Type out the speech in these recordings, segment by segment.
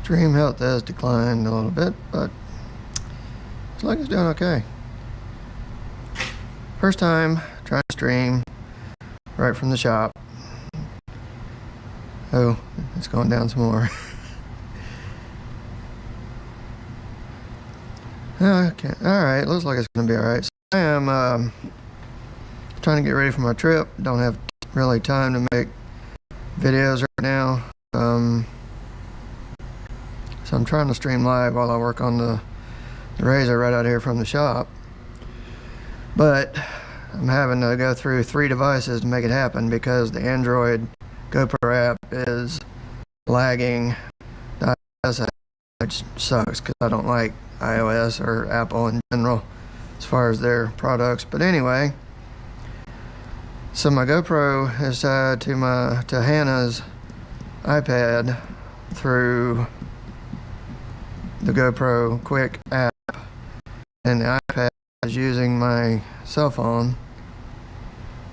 Stream health has declined a little bit, but looks like it's doing okay. First time trying to stream right from the shop. Oh, it's going down some more. Okay, alright, looks like it's going to be alright. So I am trying to get ready for my trip. Don't have really time to make videos right now. So I'm trying to stream live while I work on the RZR right out here from the shop. But I'm having to go through 3 devices to make it happen because the Android GoPro app is lagging, which sucks because I don't like iOS or Apple in general as far as their products. But anyway, so my GoPro is tied to Hannah's iPad through the GoPro Quick app, and the iPad is using my cell phone,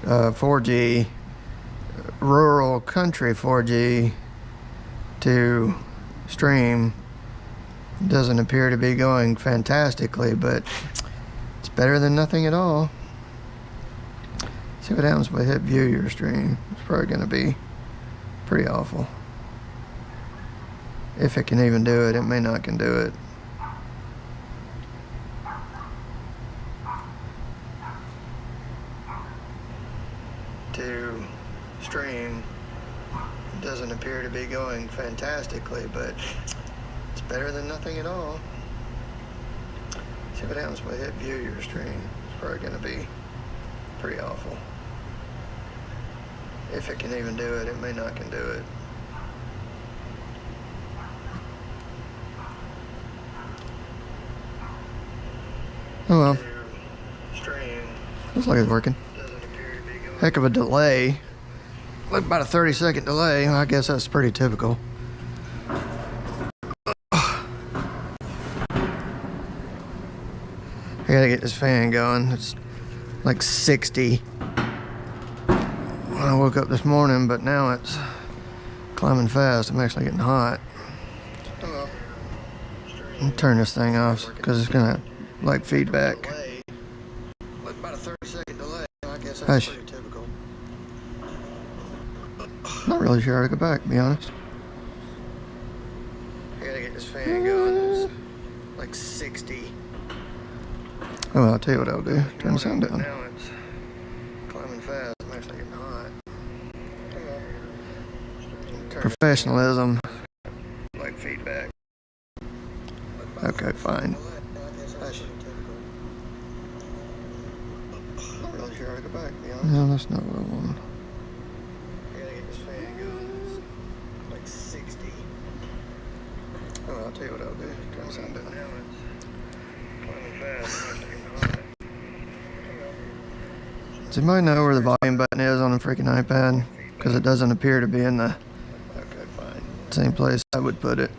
4G, rural country 4G, to stream. Doesn't appear to be going fantastically, but it's better than nothing at all. See what happens if I hit view your stream. It's probably going to be pretty awful. If it can even do it, it may not can do it. To stream doesn't appear to be going fantastically, but it's better than nothing at all. See what happens if I hit view your stream. It's probably going to be pretty awful. If it can even do it, it may not can do it. Oh well. Looks like it's working. Heck of a delay. Like about a 30-second delay. I guess that's pretty typical. I gotta get this fan going. It's like 60 when I woke up this morning, but now it's climbing fast. I'm actually getting hot. Let me turn this thing off because it's gonna like feedback. Like about a 30-second delay. I guess that's pretty typical. Not really sure how to go back, to be honest. I gotta get this fan going. It's like 60. Oh, well, I'll tell you what I'll do. Turn the sound down. Now it's climbing fast. I'm actually getting hot. Professionalism. Like feedback. Okay, fine. Not really sure how to go back, to be honest. No, that's not what I want. I gotta get this fan going. It's like 60. Oh, well, I'll tell you what I'll do. Turn the sound down. Now it's climbing fast. I'm actually getting hot. Does anybody know where the volume button is on a freaking iPad? Because it doesn't appear to be in the same place I would put it.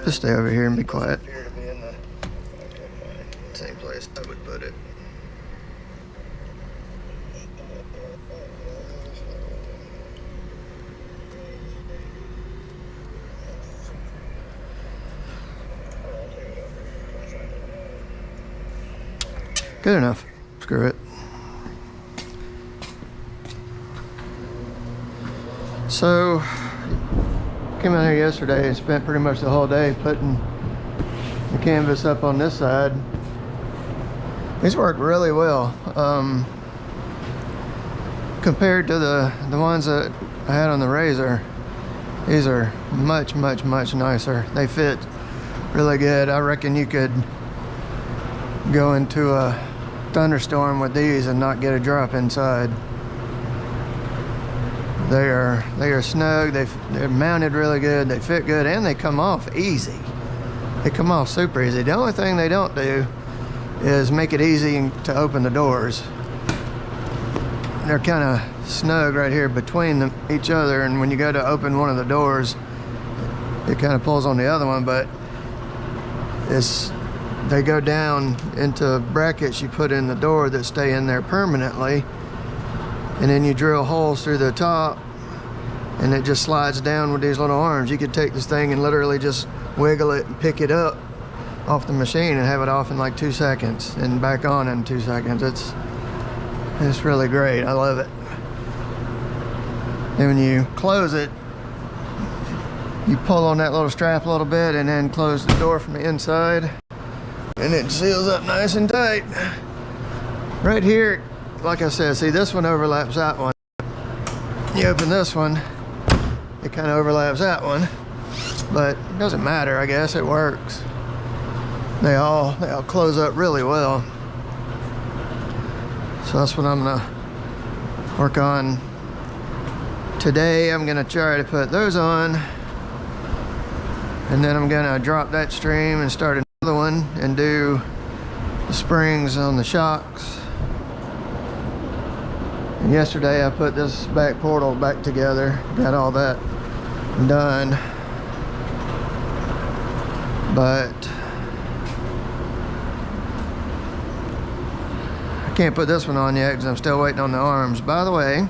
Just stay over here and be quiet. Same place I would put it. Good enough. Screw it. So, came out here yesterday and spent pretty much the whole day putting the canvas up on this side. These work really well compared to the ones that I had on the RZR. These are much nicer. They fit really good. I reckon you could go into a thunderstorm with these and not get a drop inside. They are snug. They're mounted really good. They fit good, and they come off easy. They come off super easy. The only thing they don't do is make it easy to open the doors. they're kind of snug right here between them, each other, and when you go to open one of the doors, it kind of pulls on the other one, but they go down into brackets you put in the door that stay in there permanently, and then you drill holes through the top and it just slides down with these little arms. You could take this thing and literally just wiggle it and pick it up off the machine and have it off in like 2 seconds and back on in 2 seconds. It's really great. I love it. And when you close it, you pull on that little strap a little bit and then close the door from the inside, and it seals up nice and tight. Right here, like I said, see, this one overlaps that one. You open this one, it kind of overlaps that one, but it doesn't matter, I guess. It works. They all close up really well. So that's what I'm gonna work on today. I'm gonna try to put those on, and then I'm gonna drop that stream and start another one and do the springs on the shocks. And yesterday I put this back portal back together, got all that done, but I can't put this one on yet because I'm still waiting on the arms. By the way,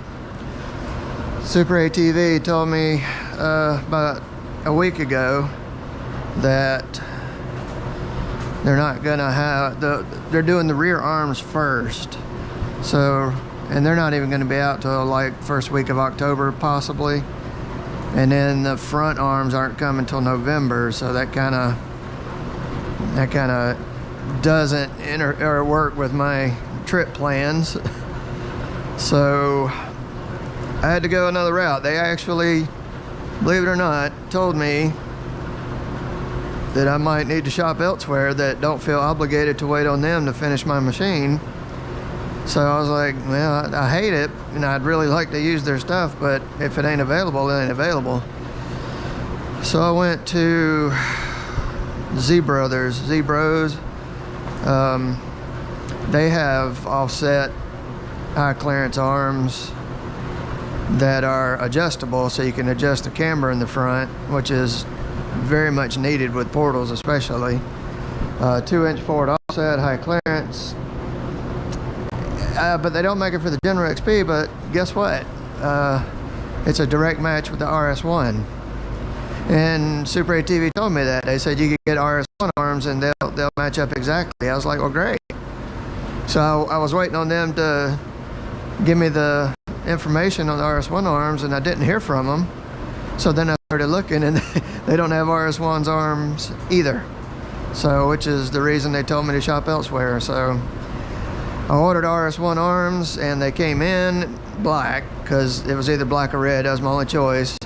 Super ATV told me about a week ago that they're not gonna have they're doing the rear arms first, so, and they're not even going to be out till like first week of October possibly, and then the front arms aren't coming till November, so that kind of doesn't or work with my trip plans. So I had to go another route. They actually, believe it or not, told me that I might need to shop elsewhere, that don't feel obligated to wait on them to finish my machine. So I was like, well, I hate it, and I'd really like to use their stuff, but if it ain't available, it ain't available. So I went to Z-Bros. They have offset high clearance arms that are adjustable, so you can adjust the camber in the front, which is very much needed with portals especially. 2-inch forward offset, high clearance. But they don't make it for the General XP, but guess what? It's a direct match with the RS1. And Super ATV told me that. They said you could get RS1 arms and they'll match up exactly. I was like, well, great. So I was waiting on them to give me the information on the RS1 arms, and I didn't hear from them. So then I started looking, and they don't have RS1's arms either. So, which is the reason they told me to shop elsewhere. So I ordered RS1 arms, and they came in black, because it was either black or red. That was my only choice.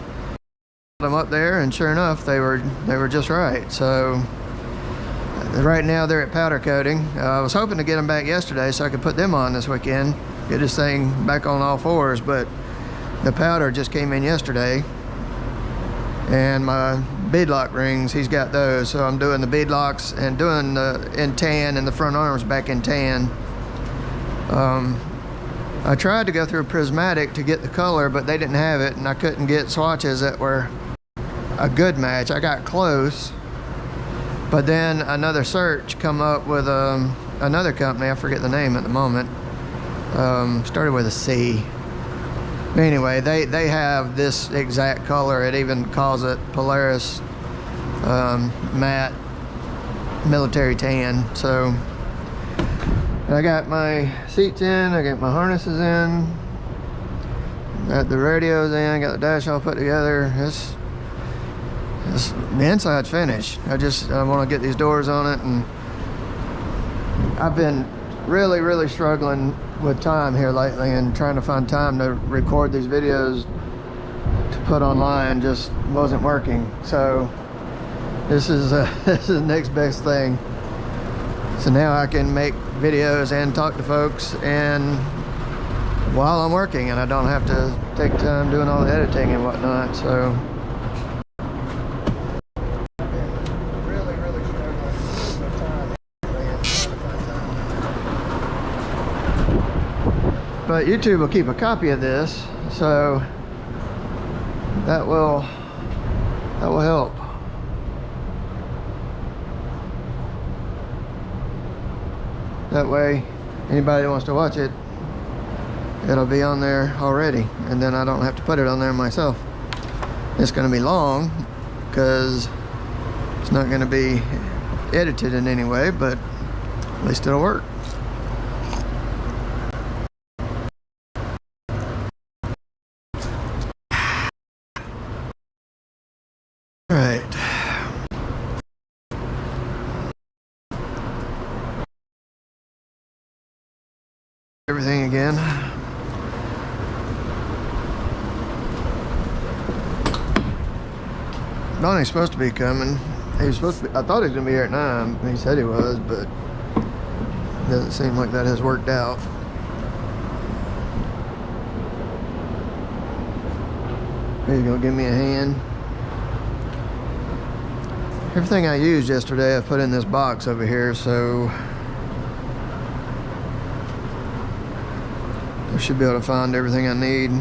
Put them up there, and sure enough, they were just right. So right now they're at powder coating. I was hoping to get them back yesterday so I could put them on this weekend, get this thing back on all fours, but the powder just came in yesterday. And my beadlock rings, he's got those, so I'm doing the beadlocks and doing the in tan and the front arms back in tan. I tried to go through prismatic to get the color, but they didn't have it, and I couldn't get swatches that were a good match. I got close, but then another search come up with another company, I forget the name at the moment, started with a C. Anyway, they have this exact color. It even calls it Polaris matte military tan. So I got my seats in, I got my harnesses in, got the radios in, got the dash all put together. The inside's finished. I want to get these doors on it, and I've been really struggling with time here lately, and trying to find time to record these videos to put online just wasn't working. So this is the next best thing. So now I can make videos and talk to folks and while I'm working, and I don't have to take time doing all the editing and whatnot. So But YouTube will keep a copy of this, so that will help. That way, anybody that wants to watch it, it'll be on there already, and then I don't have to put it on there myself. It's going to be long because it's not going to be edited in any way, but at least it'll work. All right. Everything again. Donnie's supposed to be coming. He was supposed to be, I thought he was going to be here at 9. He said he was, but it doesn't seem like that has worked out. He's going to give me a hand. Everything I used yesterday I put in this box over here, so I should be able to find everything I need.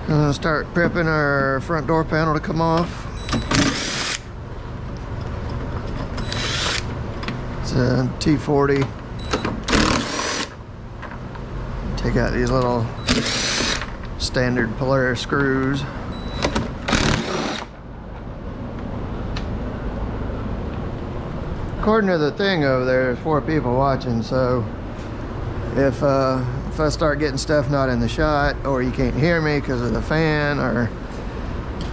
I'm gonna start prepping our front door panel to come off. It's a T40. Take out these little standard Polaris screws. According to the thing over there, there's 4 people watching, so if I start getting stuff not in the shot, or you can't hear me because of the fan, or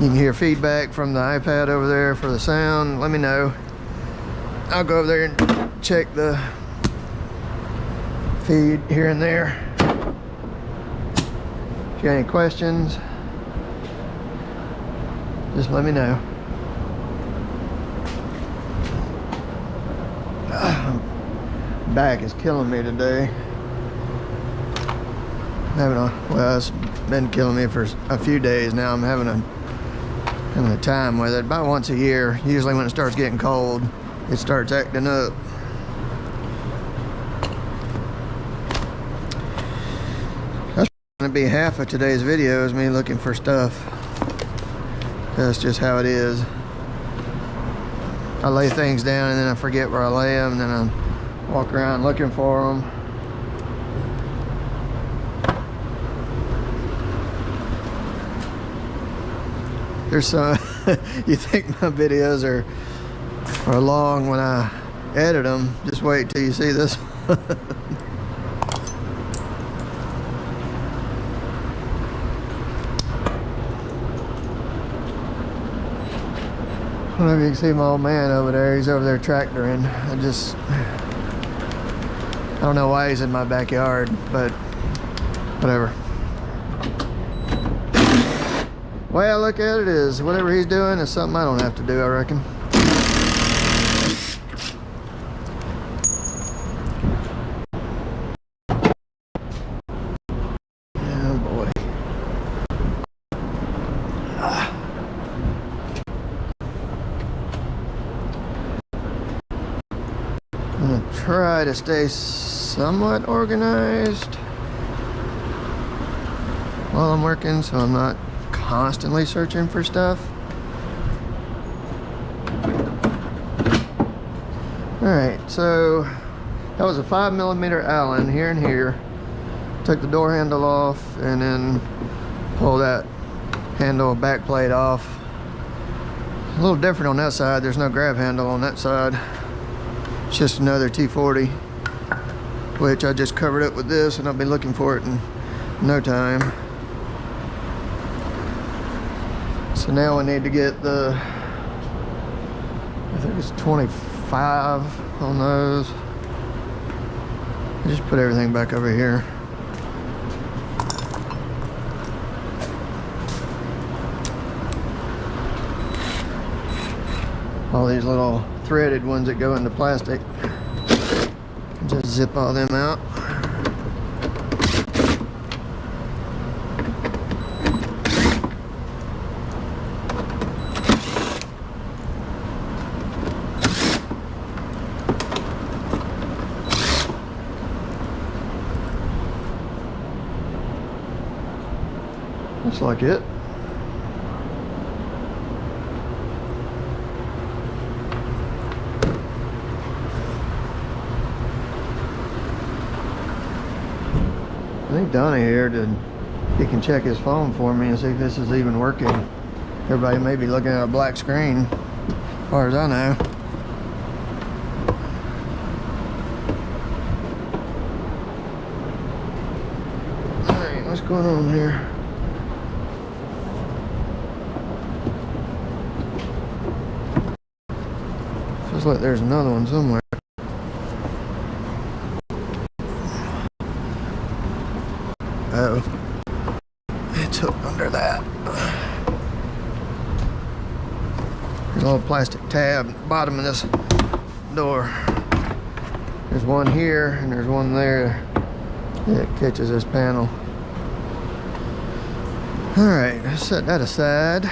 you can hear feedback from the iPad over there for the sound, let me know. I'll go over there and check the feed here and there. If you got any questions, just let me know. Back is killing me today. Well, it's been killing me for a few days now. I'm having a time with it. About once a year, usually when it starts getting cold, it starts acting up. That's gonna be half of today's video, is me looking for stuff. That's just how it is. I lay things down and then I forget where I lay them, and then I walk around looking for them. There's some you think my videos are long when I edit them. Just wait till you see this. I don't know if you can see my old man over there. He's over there tractoring. I don't know why he's in my backyard, but whatever. Way I look at it is whatever he's doing is something I don't have to do, I reckon. Oh boy. I'm gonna try to stay somewhat organized while I'm working, so I'm not constantly searching for stuff. Alright, so that was a 5mm Allen here and here. Took the door handle off and then pull that handle back plate off. A little different on that side. There's no grab handle on that side. It's just another T40, which I just covered up with this, and I'll be looking for it in no time. So now I need to get the, I think it's 25 on those. I just put everything back over here. All these little threaded ones that go into plastic. Just zip all them out. Looks like it. I think Donnie here he can check his phone for me and see if this is even working. Everybody may be looking at a black screen, as far as I know. Alright, what's going on here? Feels like there's another one somewhere. Oh, it's hooked under that. There's a little plastic tab at the bottom of this door. There's one here and there's one there that catches this panel. Alright, let's set that aside.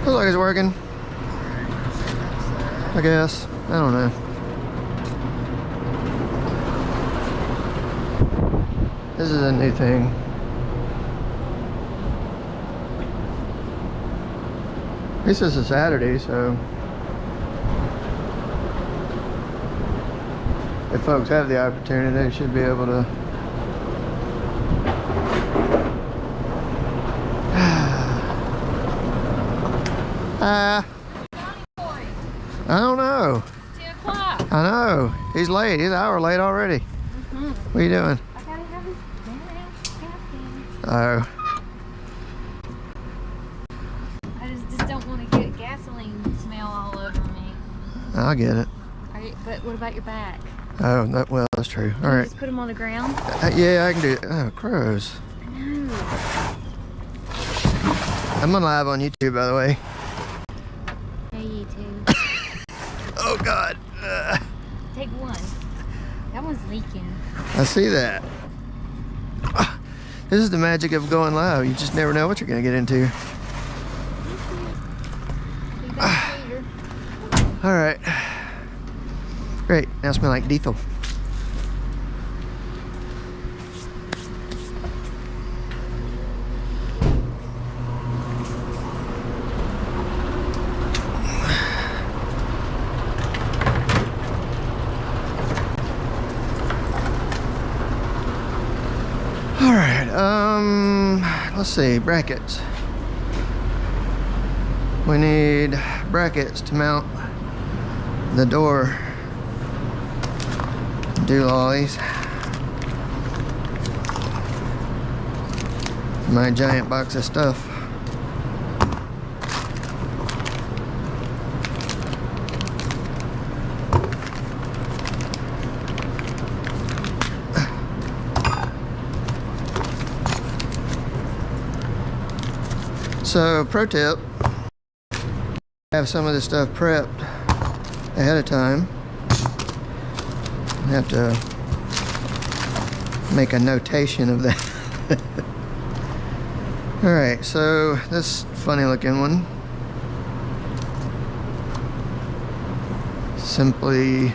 Looks like it's working. I guess. I don't know. This is a new thing. This is a Saturday, so if folks have the opportunity, they should be able to I don't know. It's 2 o'clock. I know. He's late. He's an hour late already. What are you doing? I gotta have this caffeine. Oh. I just don't want to get gasoline smell all over me. I get it. But what about your back? Oh, well, that's true. All right. Just put them on the ground? Yeah, I can do it. Oh, crows. No. I'm on live on YouTube, by the way. Hey, YouTube. Oh, God. Take one. That one's leaking. I see that. This is the magic of going live. You just never know what you're going to get into. Be back later. All right. Great. Now I smell like diesel. All right, let's see, brackets. We need brackets to mount the door doolollies. My giant box of stuff. So, pro tip, have some of this stuff prepped ahead of time. I have to make a notation of that. Alright, so this funny looking one. Simply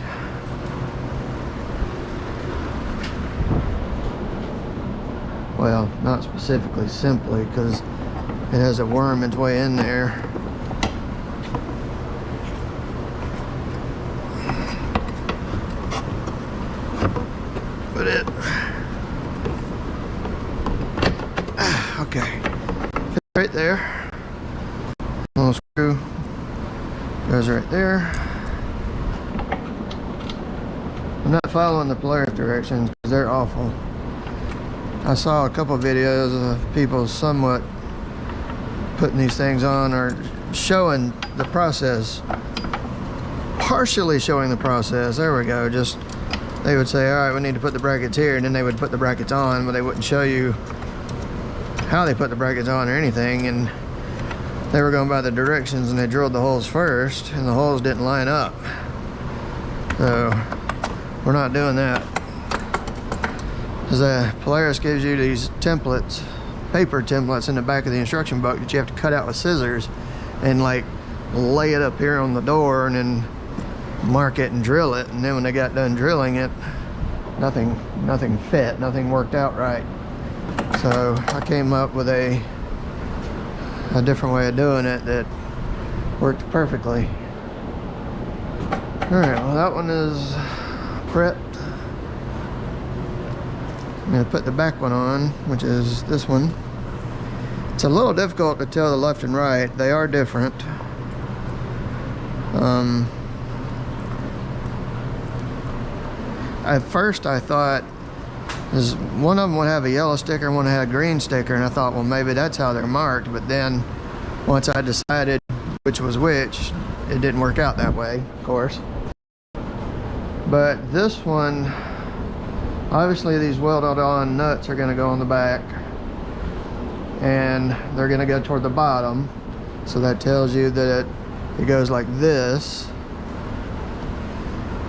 well, not specifically simply, because it has a worm its way in there. But it okay, fits right there. Little screw goes right there. I'm not following the Polaris directions because they're awful. I saw a couple videos of people somewhat putting these things on or showing the process, partially showing the process. There we go. Just they would say, all right, we need to put the brackets here, and then they would put the brackets on, but they wouldn't show you how they put the brackets on or anything. And they were going by the directions, and they drilled the holes first, and the holes didn't line up. So we're not doing that. Because Polaris gives you these templates, paper templates in the back of the instruction book that you have to cut out with scissors and like lay it up here on the door and then mark it and drill it. And then when they got done drilling it, nothing fit, nothing worked out right. So I came up with a different way of doing it that worked perfectly. All right, well that one is prepped. I'm going to put the back one on, which is this one. It's a little difficult to tell the left and right. They are different. At first I thought one of them would have a yellow sticker and one had a green sticker, and I thought, well, maybe that's how they're marked. But then once I decided which was which, it didn't work out that way, of course. But this one, obviously these welded on nuts are going to go on the back and they're going to go toward the bottom, so that tells you that it goes like this.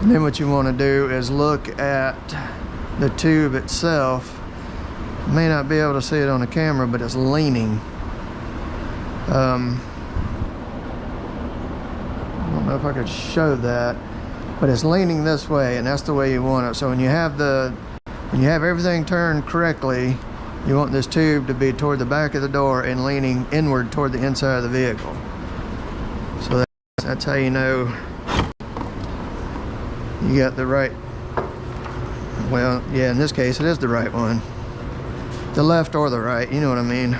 And then what you want to do is look at the tube itself. You may not be able to see it on the camera, but it's leaning. I don't know if I could show that, but it's leaning this way, and that's the way you want it. So when you have everything turned correctly, you want this tube to be toward the back of the door and leaning inward toward the inside of the vehicle. So that's how you know you got the right, well, yeah, in this case it is the right one. The left or the right, you know what I mean.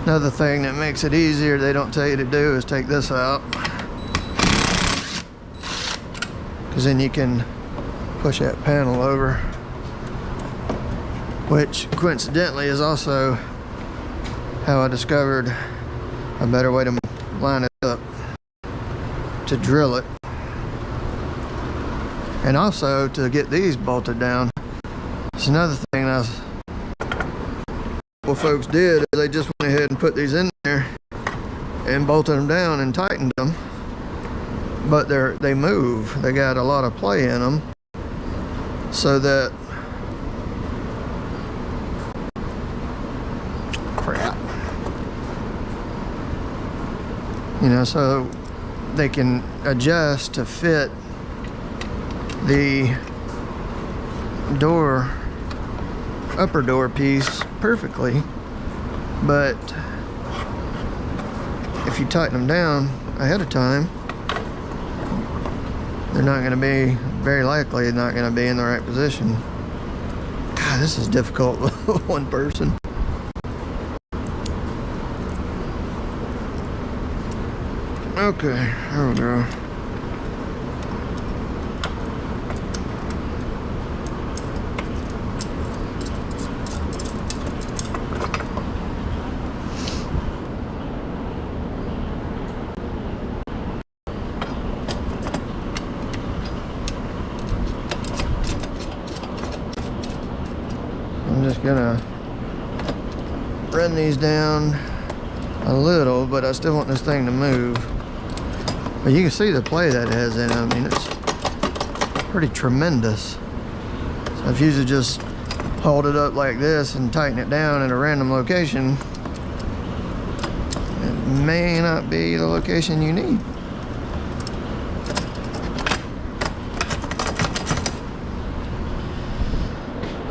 Another thing that makes it easier, they don't tell you to do, is take this out. Because then you can push that panel over. Which coincidentally is also how I discovered a better way to line it up, to drill it. And also to get these bolted down. It's another thing that what folks did is they just went ahead and put these in there and bolted them down and tightened them, but they move. They got a lot of play in them, so that you know, so they can adjust to fit the door, upper door piece perfectly. But if you tighten them down ahead of time, they're not going to be, very likely not going to be in the right position. God, this is difficult with one person. Okay, there we go. I'm just gonna run these down a little, but I still want this thing to move. But you can see the play that it has in it. I mean, it's pretty tremendous. So if you just hold it up like this and tighten it down at a random location, it may not be the location you need.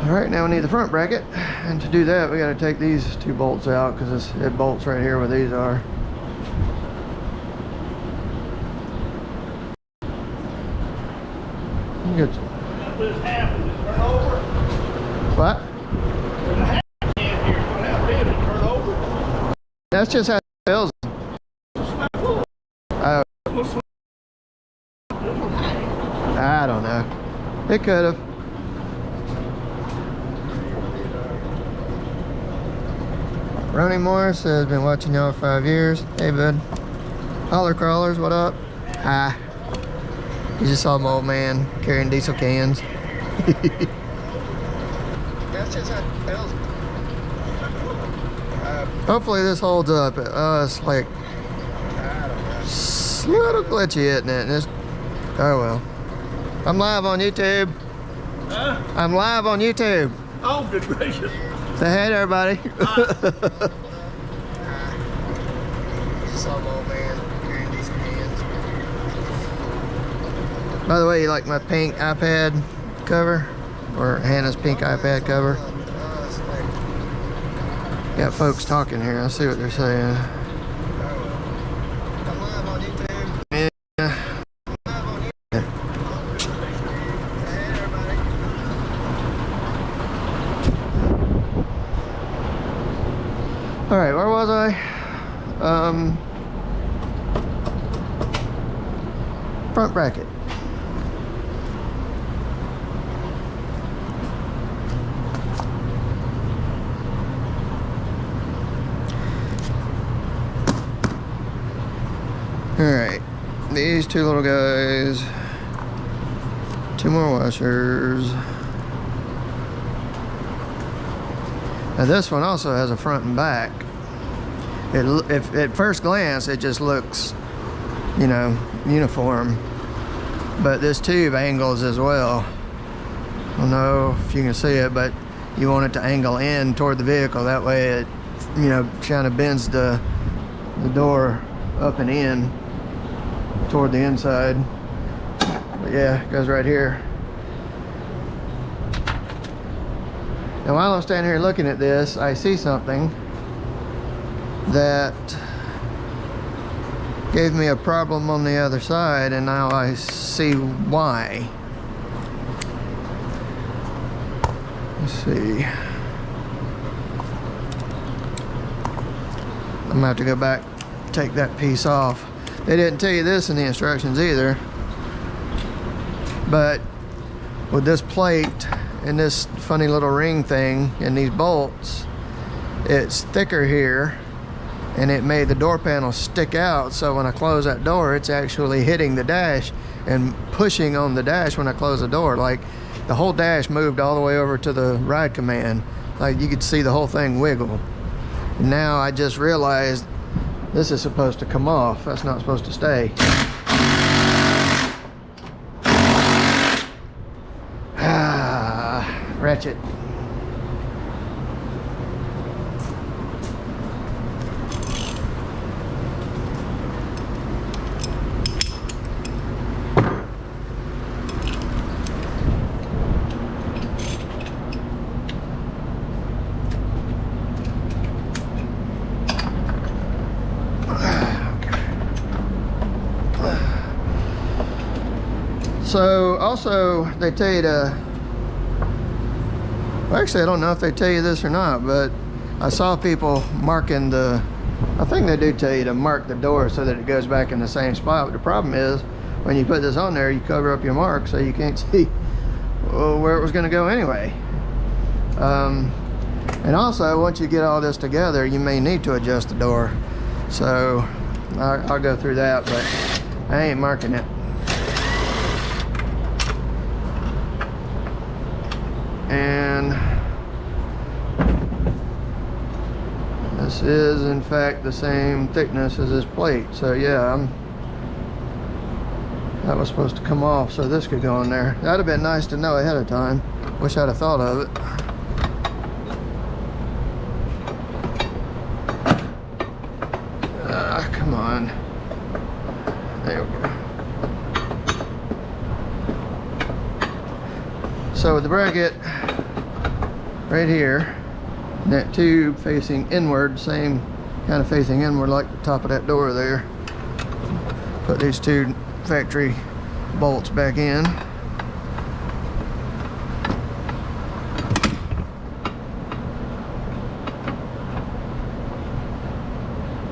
All right, now we need the front bracket, and to do that we got to take these two bolts out because it bolts right here where these are. Good. What? That's just how it feels. I don't know. It could have. Ronnie Morris has been watching y'all for 5 years. Hey, bud. Holler crawlers, what up? Hi. You just saw my old man carrying diesel cans. That's just how it feels. Hopefully this holds up. It's like a little glitchy, isn't it? Oh well. I'm live on YouTube. Huh? I'm live on YouTube. Oh, good gracious. Say hey to everybody. Hi. Some old man carrying these cans. By the way, you like my pink iPad cover? Or Hannah's pink iPad cover? Got folks talking here. I'll see what they're saying. I'm live on YouTube. Yeah. All right, where was I? Front bracket. All right, these two little guys, two more washers. Now this one also has a front and back. If at first glance it just looks, you know, uniform, but this tube angles as well. I don't know if you can see it, but you want it to angle in toward the vehicle. That way it, you know, kind of bends the door up and in toward the inside. But yeah, it goes right here. Now while I'm standing here looking at this, I see something that gave me a problem on the other side, and now I see why. Let's see. I'm gonna have to go back, take that piece off. They didn't tell you this in the instructions either, but with this plate and this funny little ring thing and these bolts, it's thicker here, and it made the door panel stick out, so when I close that door, it's actually hitting the dash and pushing on the dash when I close the door. Like the whole dash moved all the way over to the ride command. Like you could see the whole thing wiggle. And now I just realized this is supposed to come off. That's not supposed to stay. Ratchet. So also they tell you to, well, actually I don't know if they tell you this or not, but I saw people marking the, I think they do tell you to mark the door so that it goes back in the same spot. But the problem is when you put this on there, you cover up your mark so you can't see where it was going to go anyway. And also once you get all this together, you may need to adjust the door. So I'll go through that, but I ain't marking it. And this is in fact the same thickness as this plate. So yeah, that was supposed to come off so this could go in there. That'd have been nice to know ahead of time. Wish I'd have thought of it. Come on. There we go. So with the bracket right here, that tube facing inward, same kind of facing inward like the top of that door there. Put these two factory bolts back in.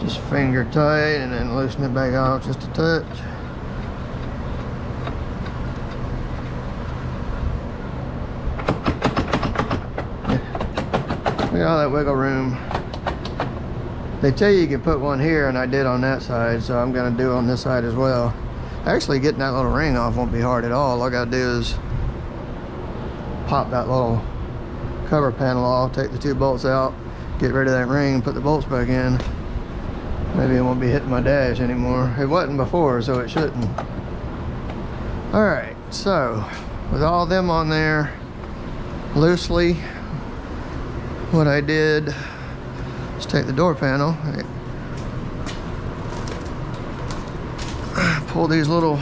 Just finger tight and then loosen it back off just a touch. Look at all that wiggle room. They tell you can put one here, and I did on that side, so I'm going to do on this side as well. Actually, getting that little ring off won't be hard at all. All I got to do is pop that little cover panel off, take the two bolts out, get rid of that ring, put the bolts back in. Maybe it won't be hitting my dash anymore. It wasn't before, so it shouldn't. Alright, so with all them on there loosely, what I did is take the door panel, pull these little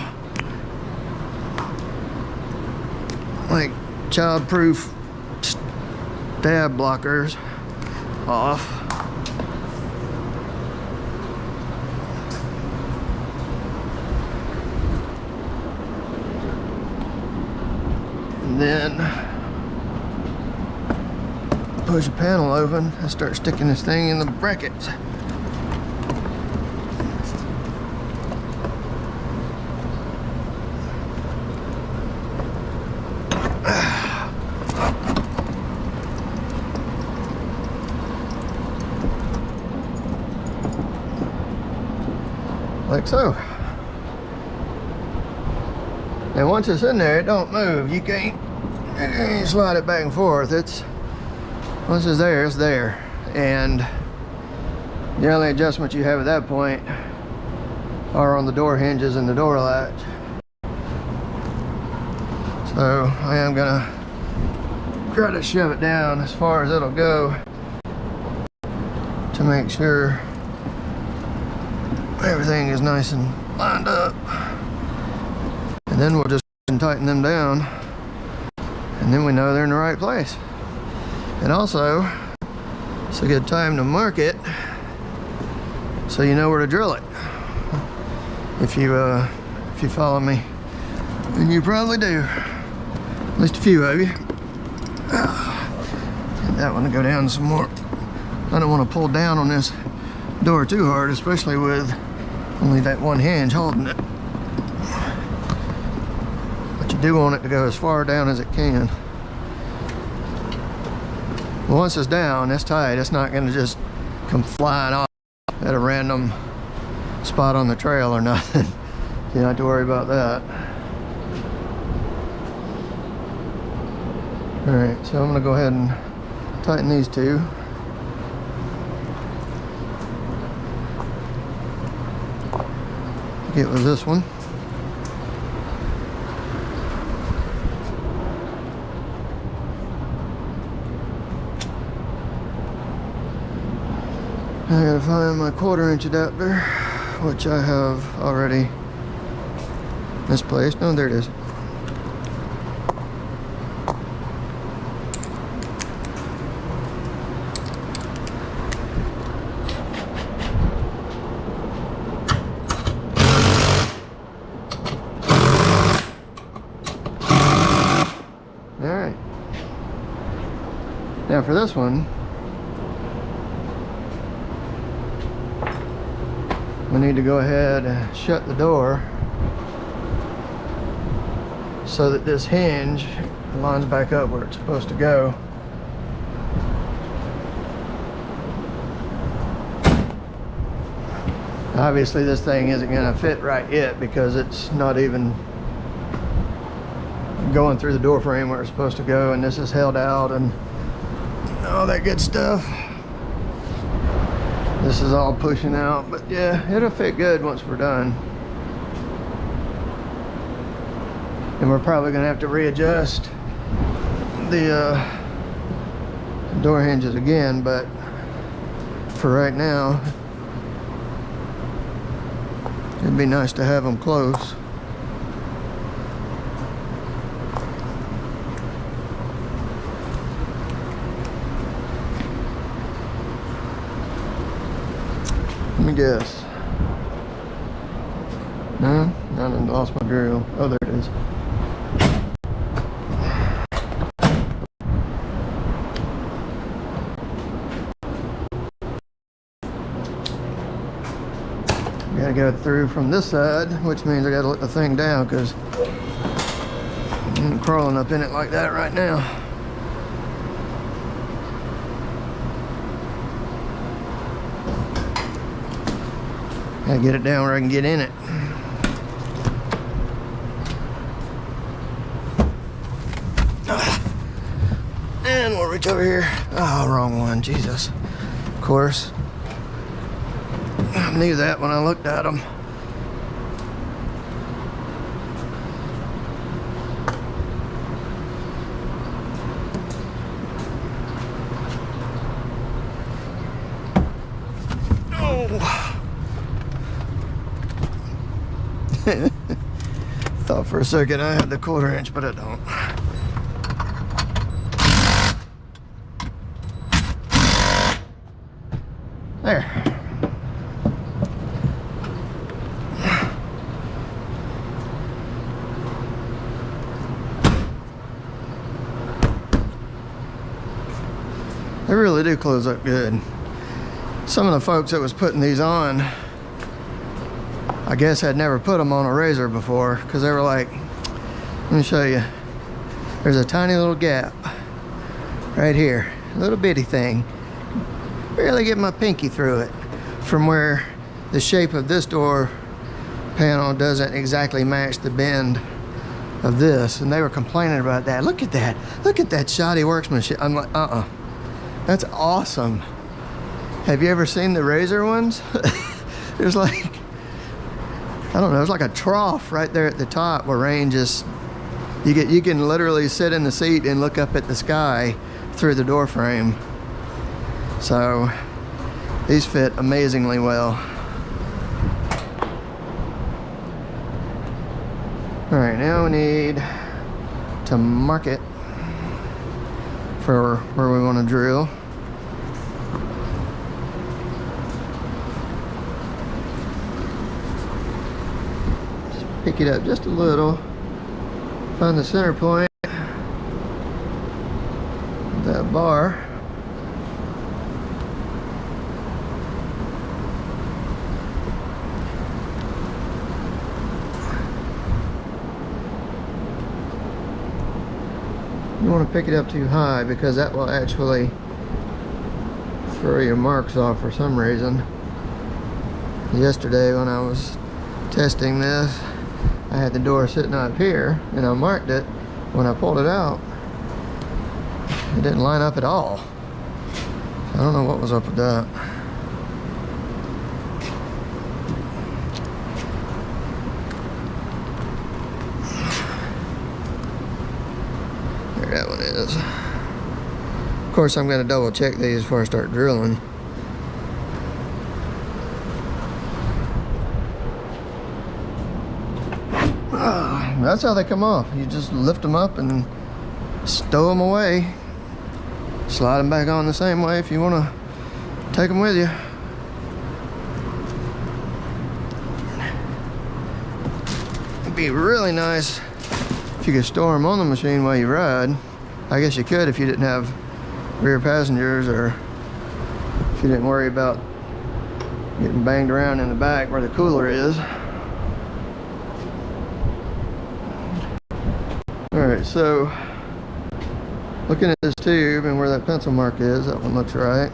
like child-proof stab blockers off. And then push the panel open and start sticking this thing in the brackets. Like so. And once it's in there, it don't move. You can't slide it back and forth. Once it's there, it's there. And the only adjustments you have at that point are on the door hinges and the door latch. So I am gonna try to shove it down as far as it'll go to make sure everything is nice and lined up. And then we'll just tighten them down, and then we know they're in the right place. And also, it's a good time to mark it so you know where to drill it. If you follow me, and you probably do, at least a few of you. Get that one to go down some more. I don't want to pull down on this door too hard, especially with only that one hinge holding it. But you do want it to go as far down as it can. Once it's down, it's tight. It's not going to just come flying off at a random spot on the trail or nothing. You don't have to worry about that. Alright, so I'm going to go ahead and tighten these two. Get with this one. I gotta find my 1/4 inch adapter, which I have already misplaced. Oh, there it is. Alright. Now for this one, we need to go ahead and shut the door so that this hinge lines back up where it's supposed to go. Obviously this thing isn't going to fit right yet because it's not even going through the door frame where it's supposed to go, and this is held out and all that good stuff. This is all pushing out, but yeah, it'll fit good once we're done. And we're probably gonna have to readjust the door hinges again, but for right now, it'd be nice to have them close. Let me guess. No, I done lost my drill. Oh, there it is. Gotta go through from this side, which means I gotta let the thing down because I'm crawling up in it like that right now. Gotta get it down where I can get in it. And we'll reach over here. Oh, wrong one, Jesus. Of course. I knew that when I looked at them. Thought for a second I had the 1/4 inch, but I don't. There. They really do close up good. Some of the folks that was putting these on, I guess had never put them on a RZR before, because they were like, let me show you. There's a tiny little gap right here, a little bitty thing. Barely get my pinky through it, from where the shape of this door panel doesn't exactly match the bend of this. And they were complaining about that. Look at that. Look at that shoddy workmanship. I'm like, that's awesome. Have you ever seen the RZR ones? There's like, I don't know, there's like a trough right there at the top where rain just, you can literally sit in the seat and look up at the sky through the door frame. So these fit amazingly well. All right, now we need to mark it for where we want to drill. Just pick it up just a little, find the center point of that bar. You want to pick it up too high because that will actually throw your marks off for some reason. Yesterday when I was testing this, I had the door sitting up here and I marked it. When I pulled it out, it didn't line up at all. I don't know what was up with that. That one is. Of course, I'm going to double check these before I start drilling. That's how they come off. You just lift them up and stow them away. Slide them back on the same way if you want to take them with you. It'd be really nice if you could store them on the machine while you ride. I guess you could if you didn't have rear passengers, or if you didn't worry about getting banged around in the back where the cooler is. Alright, so looking at this tube and where that pencil mark is, that one looks right.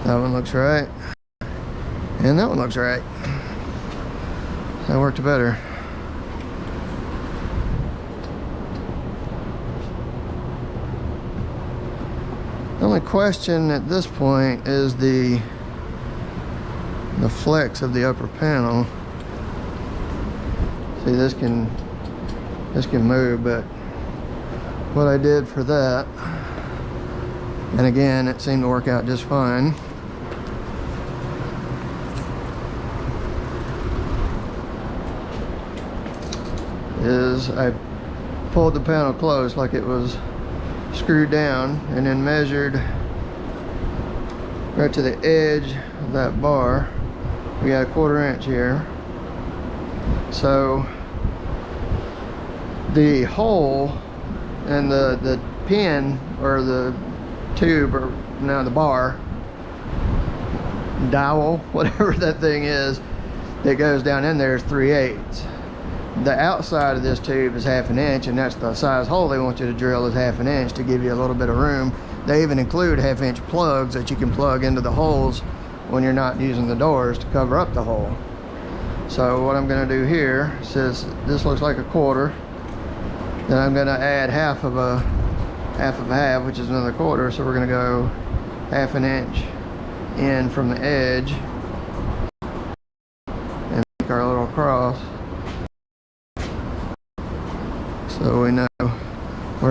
That one looks right. And that one looks right. That worked better. The only question at this point is the flex of the upper panel. See, this can move, but what I did for that, and again, it seemed to work out just fine, is I pulled the panel close like it was screwed down and then measured right to the edge of that bar. We got a 1/4 inch here. So the hole and the pin, or the tube, or now the bar dowel, whatever that thing is that goes down in there, is 3/8. The outside of this tube is 1/2 inch, and that's the size hole they want you to drill, is 1/2 inch, to give you a little bit of room. They even include 1/2 inch plugs that you can plug into the holes when you're not using the doors to cover up the hole. So what I'm going to do here, says this looks like a 1/4, then I'm going to add half of a half, which is another 1/4. So we're going to go 1/2 inch in from the edge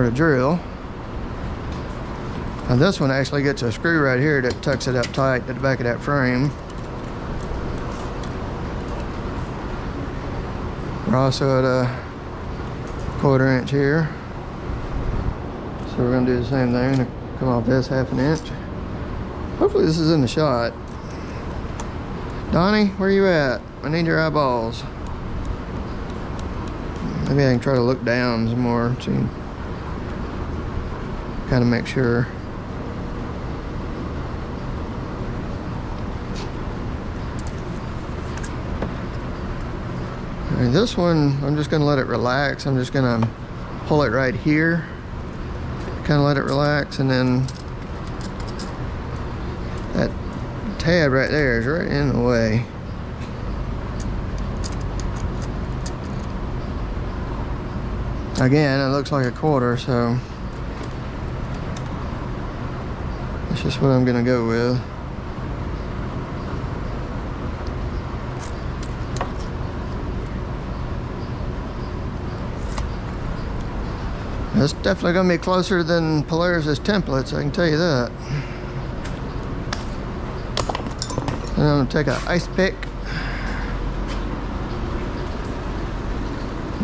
for the drill. Now this one actually gets a screw right here that tucks it up tight to the back of that frame. We're also at a 1/4 inch here. So we're gonna do the same thing, come off this 1/2 inch. Hopefully this is in the shot. Donnie, where you at? I need your eyeballs. Maybe I can try to look down some more so you can kind of make sure. All right, this one, I'm just gonna let it relax. I'm just gonna pull it right here, kind of let it relax, and then that tab right there is right in the way. Again, it looks like a 1/4, so that's just what I'm gonna go with. It's definitely gonna be closer than Polaris's templates, I can tell you that. And I'm gonna take an ice pick,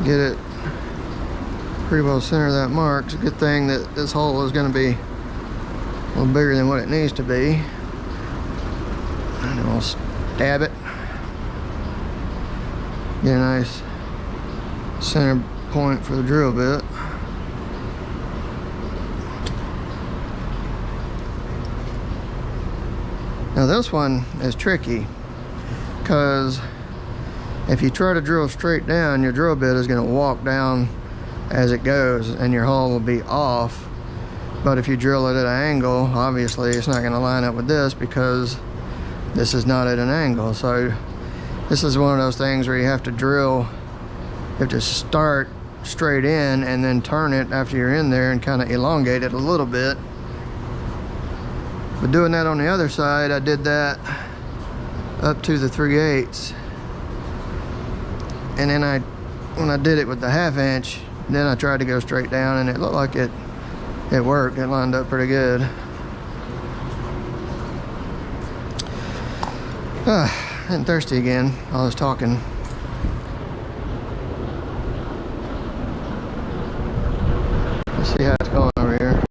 get it pretty well center of that mark. It's a good thing that this hole is gonna be a little bigger than what it needs to be. And then we'll stab it. Get a nice center point for the drill bit. Now this one is tricky because if you try to drill straight down, your drill bit is going to walk down as it goes and your hole will be off. But if you drill it at an angle, obviously it's not going to line up with this because this is not at an angle. So this is one of those things where you have to drill, you have to start straight in and then turn it after you're in there and kind of elongate it a little bit. But doing that on the other side, I did that up to the 3/8. And then when I did it with the 1/2 inch, then I tried to go straight down and it looked like it worked. It lined up pretty good. Getting thirsty again. I was talking. Let's see how it's going over here.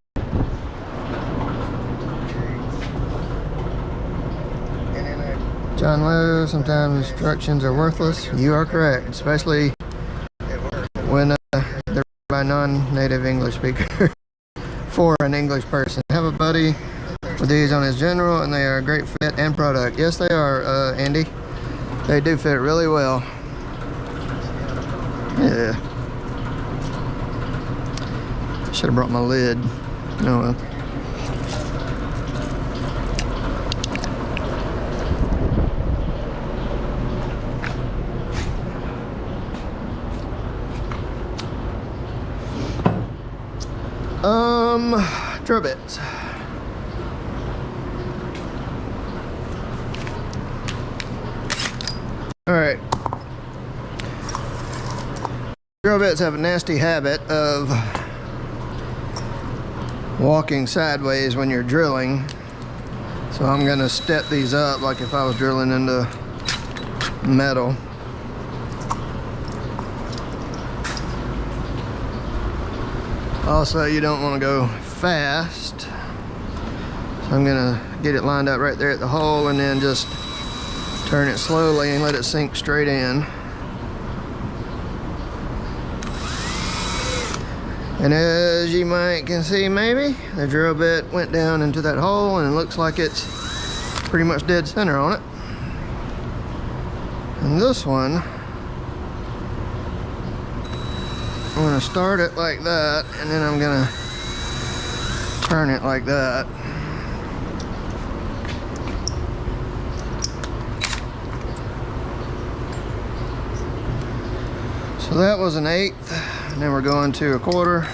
John Lowe, sometimes instructions are worthless. You are correct, especially when they're by non-native English speaker for an English person. I have a buddy with these on his general and they are a great fit and product. Yes, they are, Andy. They do fit really well. Yeah. Should have brought my lid. Oh well. Drill bits. All right. Drill bits have a nasty habit of walking sideways when you're drilling. So I'm gonna step these up like if I was drilling into metal. Also, you don't want to go fast. So I'm gonna get it lined up right there at the hole and then just turn it slowly and let it sink straight in. And as you might can see, maybe the drill bit went down into that hole and it looks like it's pretty much dead center on it. And this one, I'm gonna start it like that and then I'm gonna turn it like that. So that was an 1/8, and then we're going to a 1/4.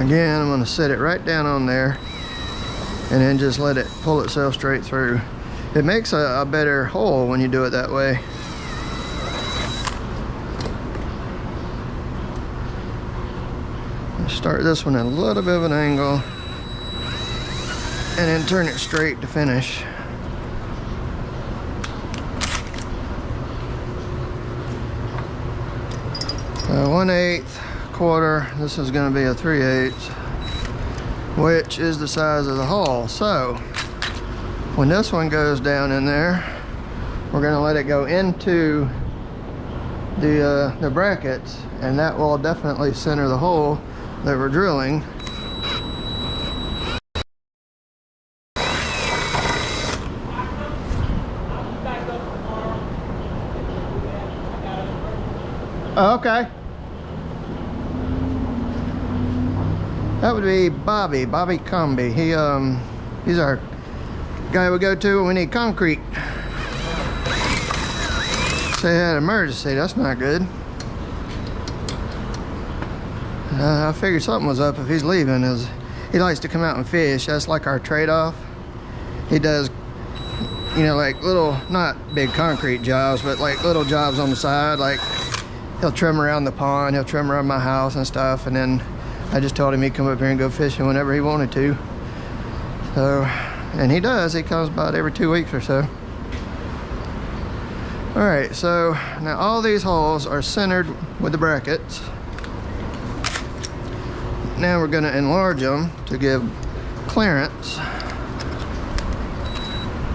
Again, I'm going to set it right down on there. and then just let it pull itself straight through. It makes a better hole when you do it that way. Start this one at a little bit of an angle and then turn it straight to finish. So 1/8, quarter, this is going to be a 3/8, which is the size of the hole. So when this one goes down in there, we're going to let it go into the brackets, and that will definitely center the hole that we're drilling. Oh, okay. That would be Bobby Comby. He's our guy we go to when we need concrete. Say he had an emergency, that's not good. I figured something was up if he's leaving. He likes to come out and fish. That's like our trade-off. He does, you know, like little, not big concrete jobs, but like little jobs on the side. Like he'll trim around the pond, he'll trim around my house and stuff, and then I just told him he'd come up here and go fishing whenever he wanted to. So, and he does. He comes about every 2 weeks or so. All right, so now all these holes are centered with the brackets. Now we're going to enlarge them to give clearance,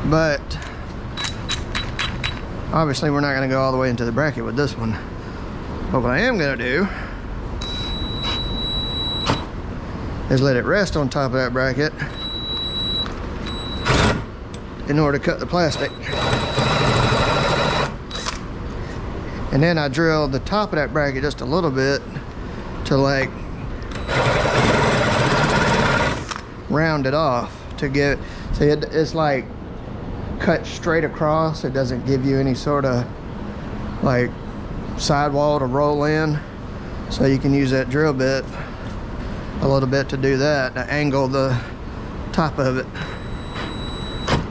but obviously we're not going to go all the way into the bracket with this one. But what I am going to do is let it rest on top of that bracket in order to cut the plastic. And then I drill the top of that bracket just a little bit to like round it off to get, see, it's like cut straight across. It doesn't give you any sort of like sidewall to roll in, so you can use that drill bit a little bit to do that, to angle the top of it,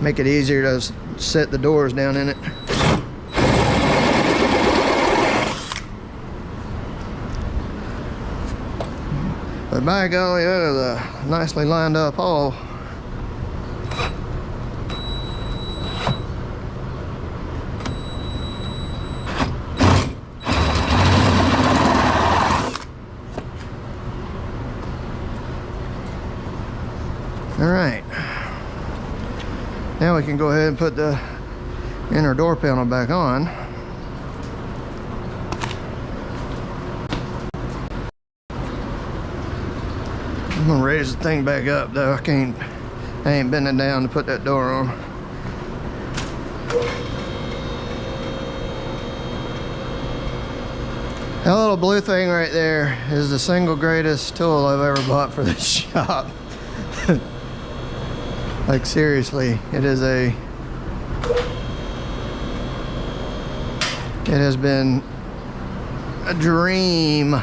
make it easier to set the doors down in it. But by golly, that is a nicely lined up hole. All right. Now we can go ahead and put the inner door panel back on. I'm gonna raise the thing back up though. I ain't bending down to put that door on. That little blue thing right there is the single greatest tool I've ever bought for this shop. Like seriously, it has been a dream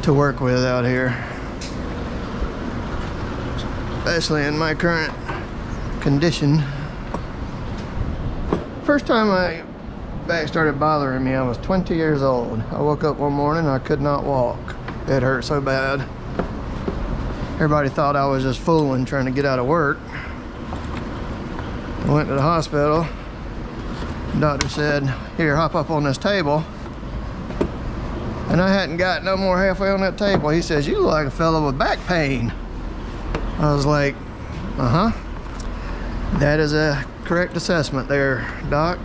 to work with out here, especially in my current condition. First time my back started bothering me, I was 20 years old. I woke up one morning and I could not walk. It hurt so bad. Everybody thought I was just fooling, trying to get out of work. I went to the hospital. The doctor said, "Here, hop up on this table." And I hadn't got no more halfway on that table. He says, "You look like a fellow with back pain." I was like, uh-huh. That is a correct assessment there, Doc.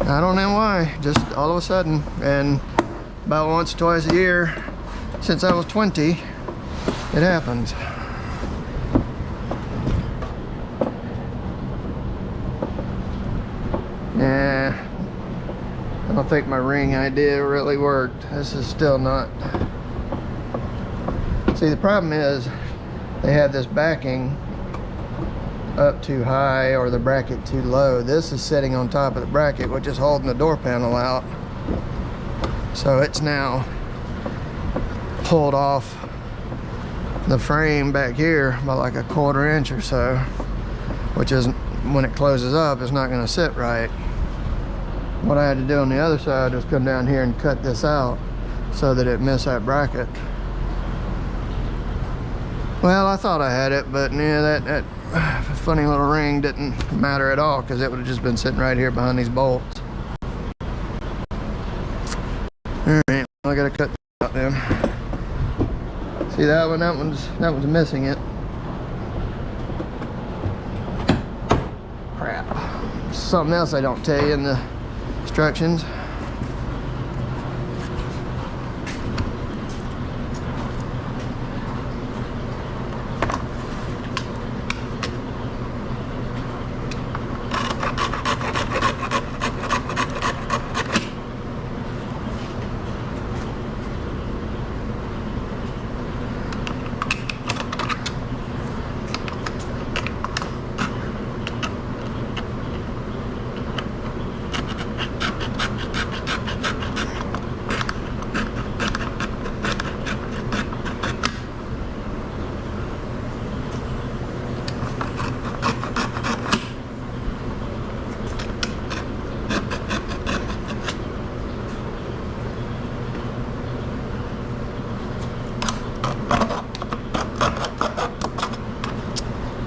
I don't know why, just all of a sudden. And about once or twice a year since I was 20, it happens. Yeah, I don't think my ring idea really worked. This is still not. See, the problem is they have this backing up too high or the bracket too low. This is sitting on top of the bracket, which is holding the door panel out. So it's now pulled off the frame back here by like a 1/4 inch or so, which is, when it closes up, it's not going to sit right. What I had to do on the other side was come down here and cut this out so that it missed that bracket. Well, I thought I had it, but yeah, that funny little ring didn't matter at all, because it would have just been sitting right here behind these bolts. Alright, I gotta cut that out then. See that one? That one's missing it. Crap. Something else I don't tell you in the instructions.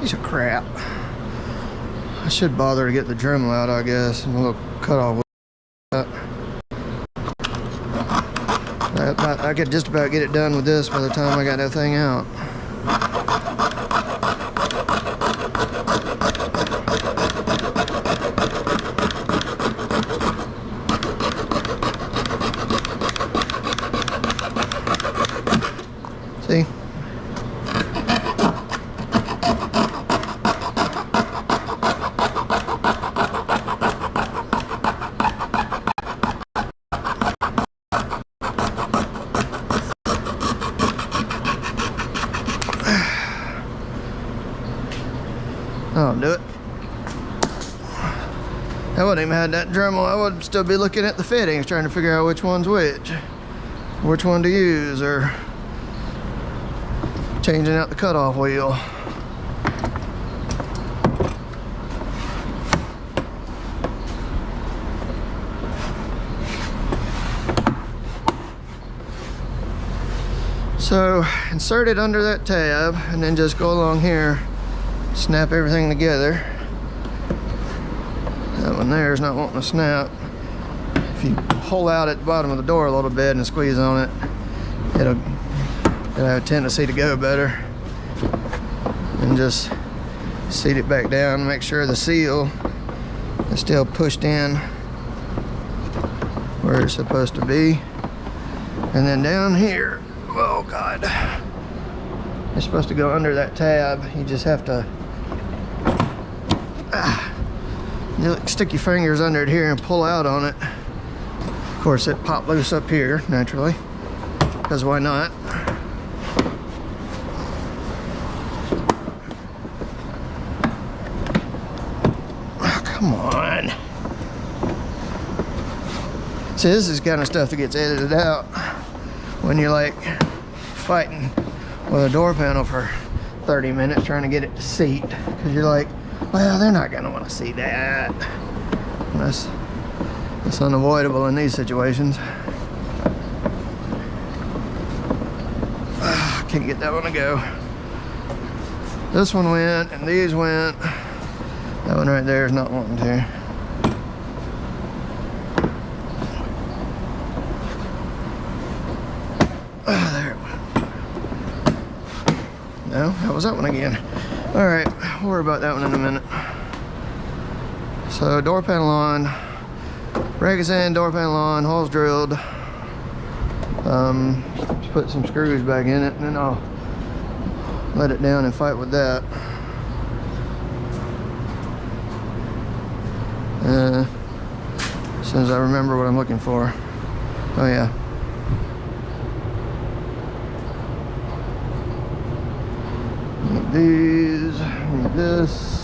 Piece of crap. I should bother to get the Dremel out, I guess, and a little cut off with that. I could just about get it done with this by the time I got that thing out. See? I'll do it. I wouldn't even had that Dremel. I would still be looking at the fittings, trying to figure out which one's which one to use, or changing out the cutoff wheel. So insert it under that tab and then just go along here, snap everything together. That one there is not wanting to snap. If you pull out at the bottom of the door a little bit and squeeze on it, it'll have a tendency to go better. And just seat it back down, make sure the seal is still pushed in where it's supposed to be. And then down here, oh God, it's supposed to go under that tab. You just have to you stick your fingers under it here and pull out on it. Of course, it popped loose up here naturally, because why not? Oh, come on. See, this is kind of stuff that gets edited out when you're like fighting with a door panel for 30 minutes trying to get it to seat, because you're like, well, they're not going to want to see that. That's unavoidable in these situations. Can't get that one to go. This one went, and these went. That one right there is not wanting to. There it went. No, that was that one again. All right, we'll worry about that one in a minute. So door panel on, rag is in, door panel on, holes drilled. Just put some screws back in it, and then I'll let it down and fight with that. As soon as I remember what I'm looking for. Oh yeah. Need these, need this.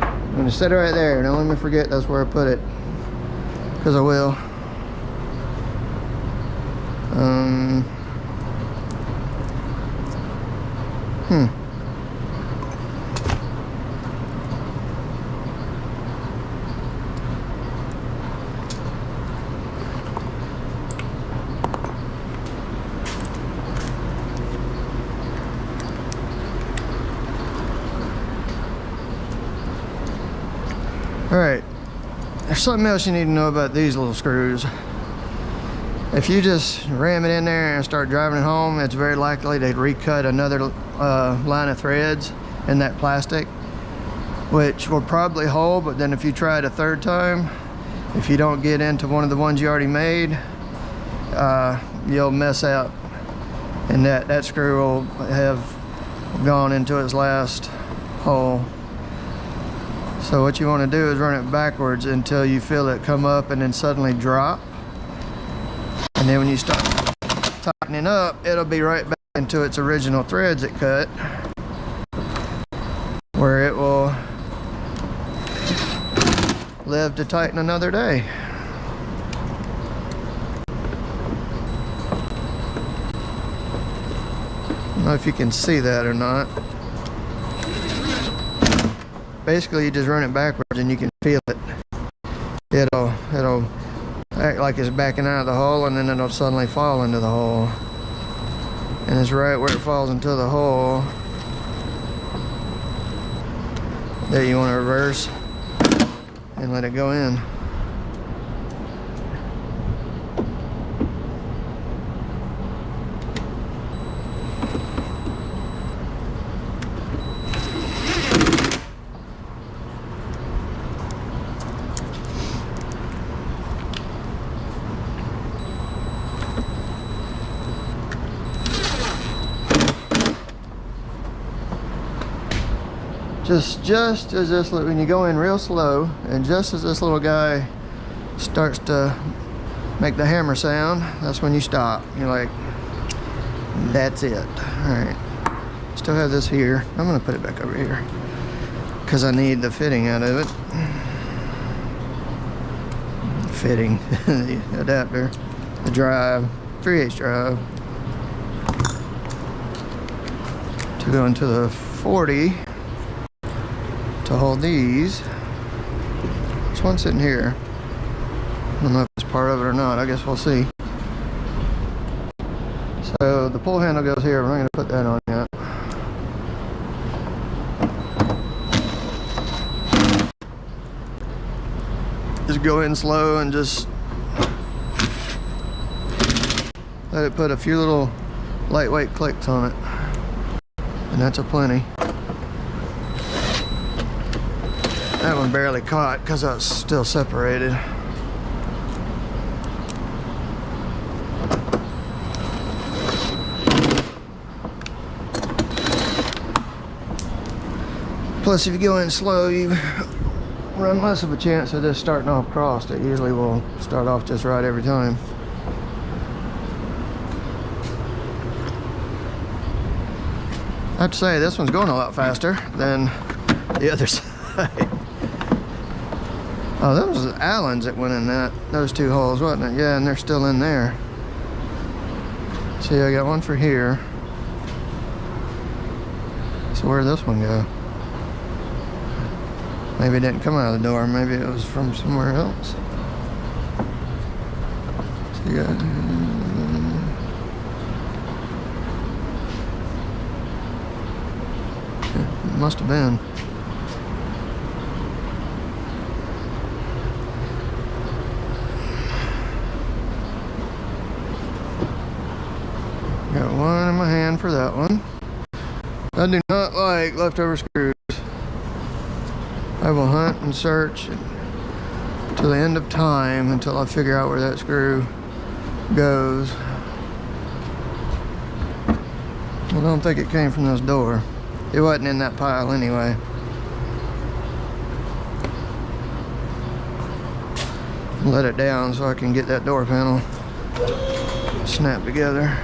I'm gonna set it right there. Don't let me forget that's where I put it, because I will. Alright, there's something else you need to know about these little screws. If you just ram it in there and start driving it home, it's very likely to recut another line of threads in that plastic, which will probably hold, but then if you try it a third time, if you don't get into one of the ones you already made, you'll mess out, and that screw will have gone into its last hole. So what you want to do is run it backwards until you feel it come up and then suddenly drop. And then when you start tightening up, it'll be right back into its original threads it cut, where it will live to tighten another day. I don't know if you can see that or not. Basically, you just run it backwards and you can feel it. It'll act like it's backing out of the hole, and then it'll suddenly fall into the hole. And it's right where it falls into the hole that you want to reverse and let it go in. Just as this, when you go in real slow, and just as this little guy starts to make the hammer sound, that's when you stop. You're like, that's it. All right, still have this here. I'm gonna put it back over here because I need the fitting out of it. Fitting, the adapter, the drive, 3/8 drive to go into the 40. To hold these. There's one sitting here. I don't know if it's part of it or not. I guess we'll see. So the pull handle goes here. We're not going to put that on yet. Just go in slow and just let it put a few little lightweight clicks on it. And that's a plenty. That one barely caught because I was still separated. Plus, if you go in slow, you run less of a chance of this starting off crossed. It usually will start off just right every time. I have to say, this one's going a lot faster than the other side. Oh, that was Allen's that went in those two holes, wasn't it? Yeah, and they're still in there. See, I got one for here. So where'd this one go? Maybe it didn't come out of the door. Maybe it was from somewhere else. So you got... It must have been. Got one in my hand for that one. I do not like leftover screws. I will hunt and search till the end of time until I figure out where that screw goes. Well, I don't think it came from this door. It wasn't in that pile anyway. Let it down so I can get that door panel snapped together.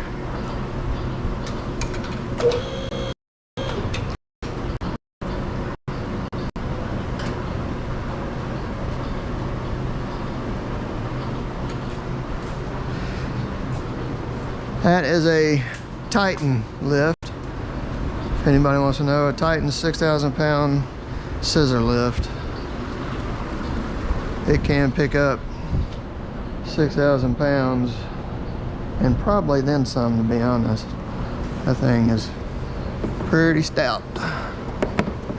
that is a Titan lift. If anybody wants to know, a Titan 6,000 pound scissor lift. It can pick up 6,000 pounds and probably then some, to be honest. That thing is pretty stout.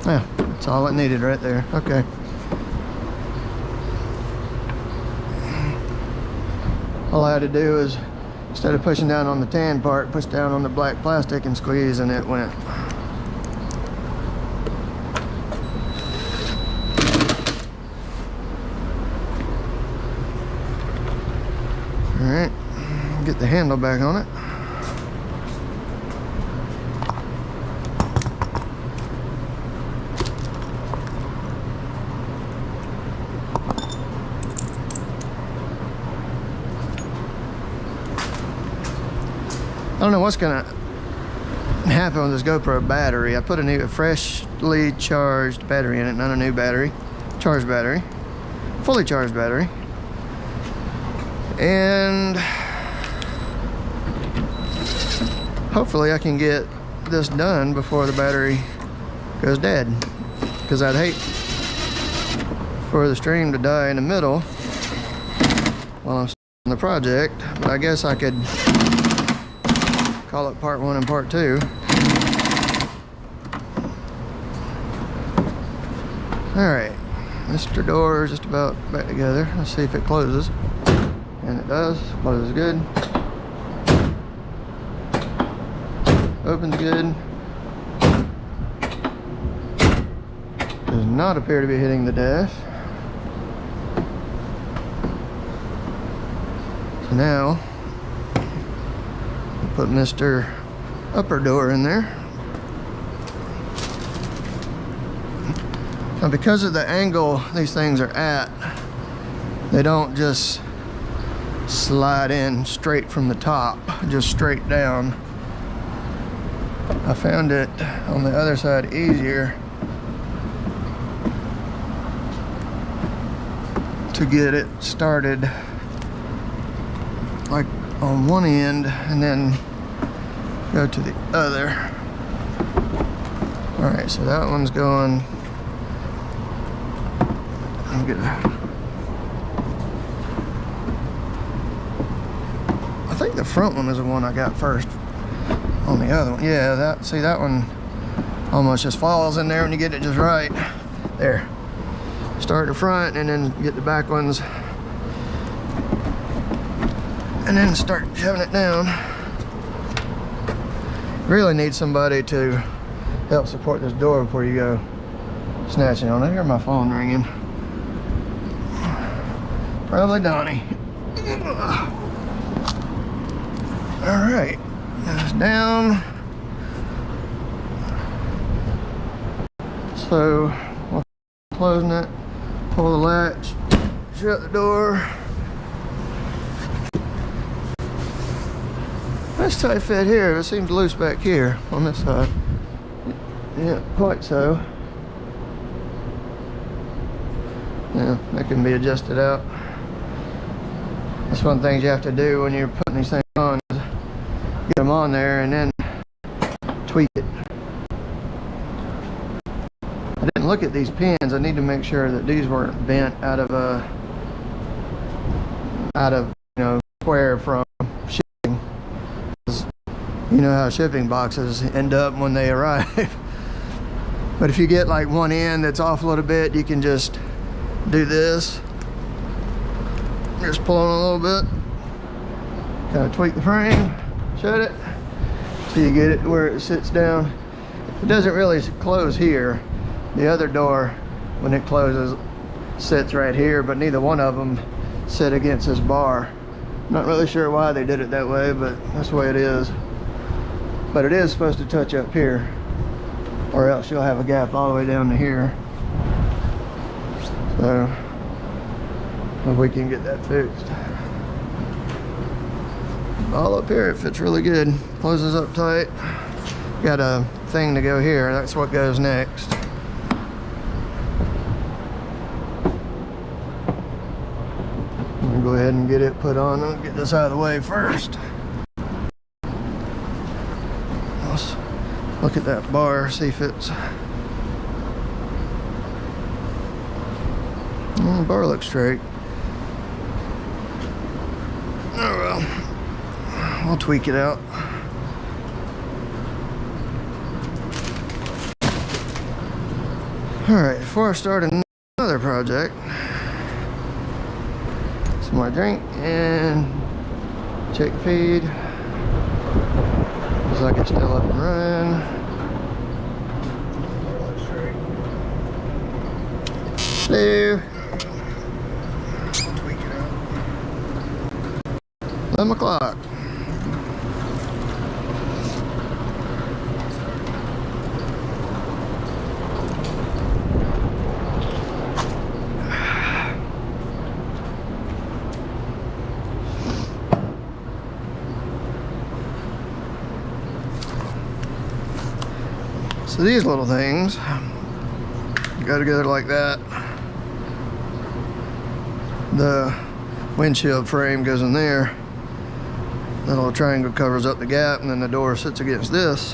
Yeah, that's all it needed right there. Okay. All I had to do is, instead of pushing down on the tan part, push down on the black plastic and squeeze, and it went. Alright, get the handle back on it. I don't know what's gonna happen with this GoPro battery. I put a freshly charged battery in it, not a new battery. Charged battery. Fully charged battery. And hopefully I can get this done before the battery goes dead, because I'd hate for the stream to die in the middle while I'm on the project. But I guess I could call it part 1 and part 2. Alright, Mr. Door is just about back together. Let's see if it closes. And it does. Closes good. Opens good. Does not appear to be hitting the dash. So now, put Mr. Upper Door in there. Now, because of the angle these things are at, they don't just slide in straight from the top, just straight down. I found it on the other side easier to get it started like on one end and then go to the other. Alright, so that one's going. I'm gonna, I think the front one is the one I got first on the other one. Yeah, that one almost just falls in there when you get it just right. There. Start the front and then get the back ones and then start shoving it down. Really need somebody to help support this door before you go snatching on it. I hear my phone ringing. Probably Donnie. Alright, that's down. So, while closing it, pull the latch, shut the door. Nice tight fit here. It seems loose back here on this side. Yeah, quite so. Yeah, that can be adjusted out. That's one of the things you have to do when you're putting these things on, is get them on there and then tweak it. I didn't look at these pins. I need to make sure that these weren't bent out of you know, square from shipping. You know how shipping boxes end up when they arrive. But if you get like one end that's off a little bit, you can just do this. Just pull on a little bit, kind of tweak the frame, shut it, so you get it where it sits down. It doesn't really close here. The other door, when it closes, sits right here, but neither one of them sit against this bar. Not really sure why they did it that way, but that's the way it is. But it is supposed to touch up here, or else you'll have a gap all the way down to here. So if we can get that fixed. All up here it fits really good. Closes up tight. Got a thing to go here. That's what goes next. I'm gonna go ahead and get it put on. I'll get this out of the way first. Let's look at that bar, see if it's... The bar looks straight. Oh well, we'll tweak it out. Alright, before I start another project, some more drink and check feed. Looks like it's still up and running. Hello. 11 o'clock. So these little things go together like that. The windshield frame goes in there. The little triangle covers up the gap, and then the door sits against this.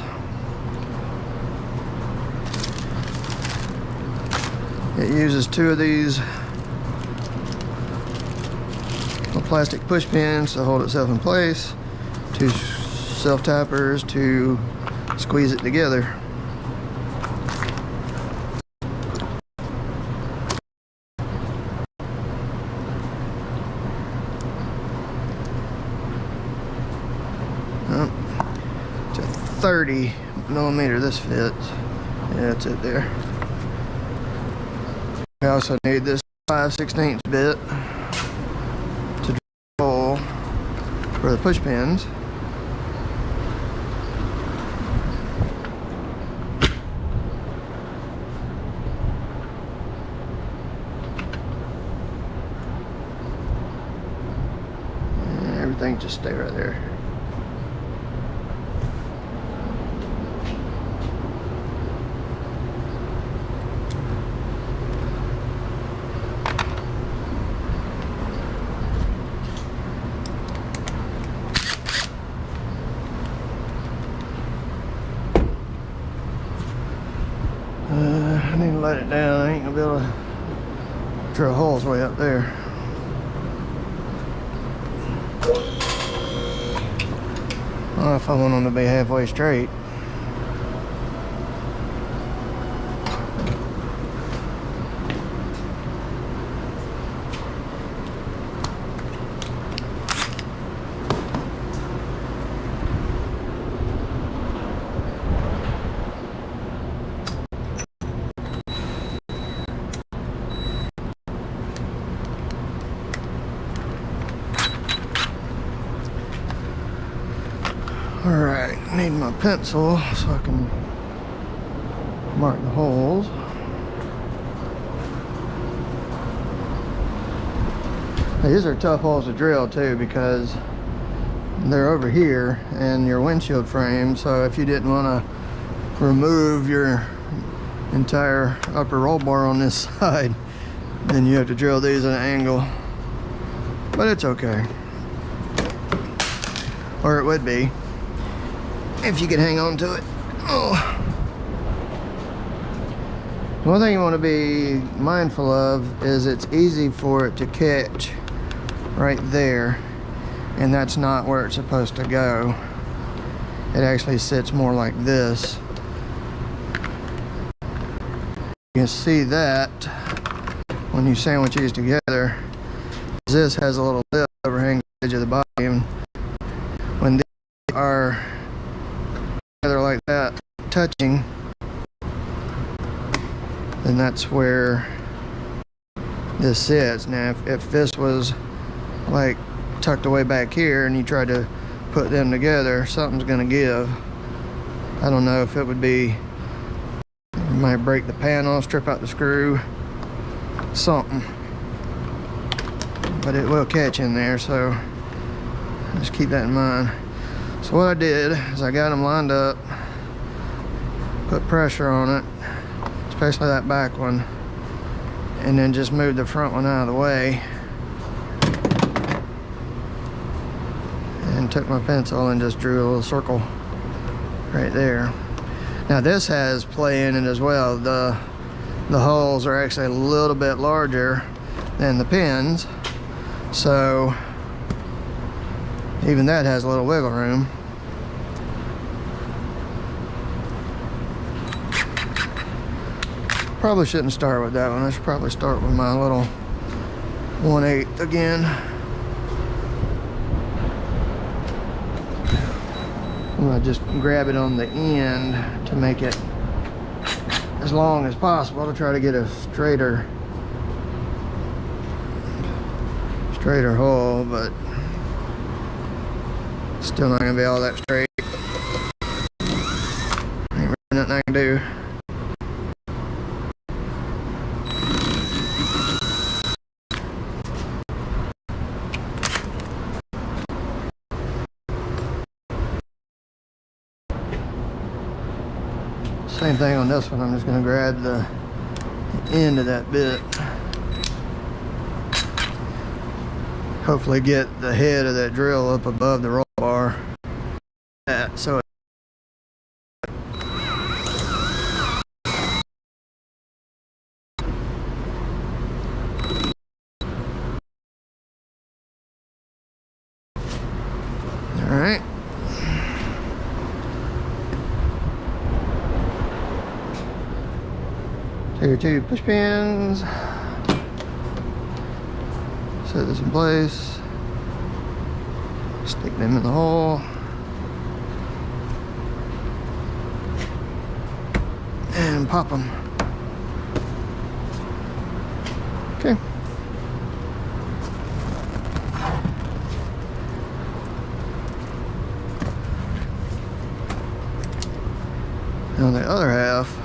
It uses 2 of these little plastic push pins to hold itself in place, 2 self-tappers to squeeze it together. It's a 30 millimeter this fits. Yeah, that's it there. We also need this 5/16 bit to drill a hole for the push pins. And everything just stay right there. I need to let it down. I ain't gonna be able to drill holes way up there. I don't know if I want them to be halfway straight. Alright, I need my pencil so I can mark the holes. These are tough holes to drill too because they're over here and your windshield frame, so if you didn't want to remove your entire upper roll bar on this side, then you have to drill these at an angle. But it's okay. Or it would be, if you could hang on to it. Oh. One thing you want to be mindful of is it's easy for it to catch right there, and that's not where it's supposed to go. It actually sits more like this. You can see that when you sandwich these together. This has a little lip overhang the edge of the body, and when these are together like that, touching, then that's where this sits. Now if this was like tucked away back here and you tried to put them together, something's gonna give. I don't know if it would be, you might break the panel, strip out the screw, something, but it will catch in there, so just keep that in mind. So what I did is I got them lined up, put pressure on it, especially that back one, and then just moved the front one out of the way and took my pencil and just drew a little circle right there. Now this has play in it as well. The holes are actually a little bit larger than the pins, so even that has a little wiggle room. Probably shouldn't start with that one. I should probably start with my little 1/8 again. I'm gonna just grab it on the end to make it as long as possible to try to get a straighter hole, but still not gonna be all that straight. Ain't really nothing I can do. Same thing on this one. I'm just going to grab the end of that bit. Hopefully get the head of that drill up above the roll bar. So all right. Take your 2 push pins, set this in place, stick them in the hole, and pop them. Okay. On the other half,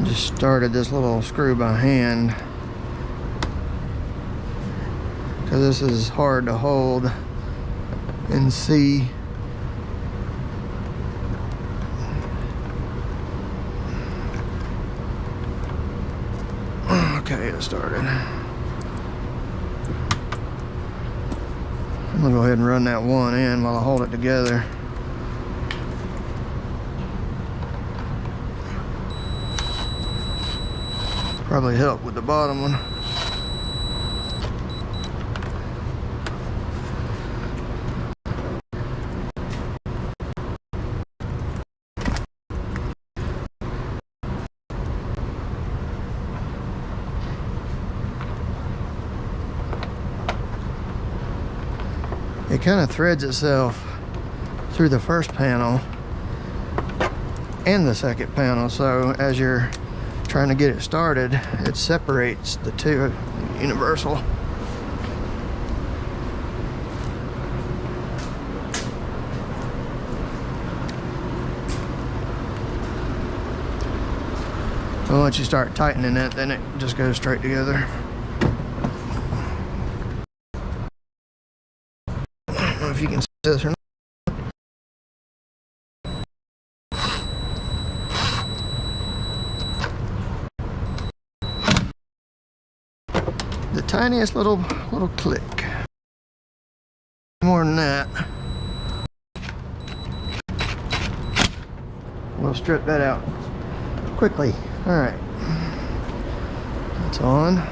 just started this little screw by hand because this is hard to hold and see. Okay, it started. I'm gonna go ahead and run that one in while I hold it together. Probably help with the bottom one. It kind of threads itself through the first panel and the second panel, so as you're trying to get it started, it separates the two universal. But once you start tightening it, then it just goes straight together. I don't know if you can see this or not. The tiniest little click. More than that. We'll strip that out quickly. All right, that's on.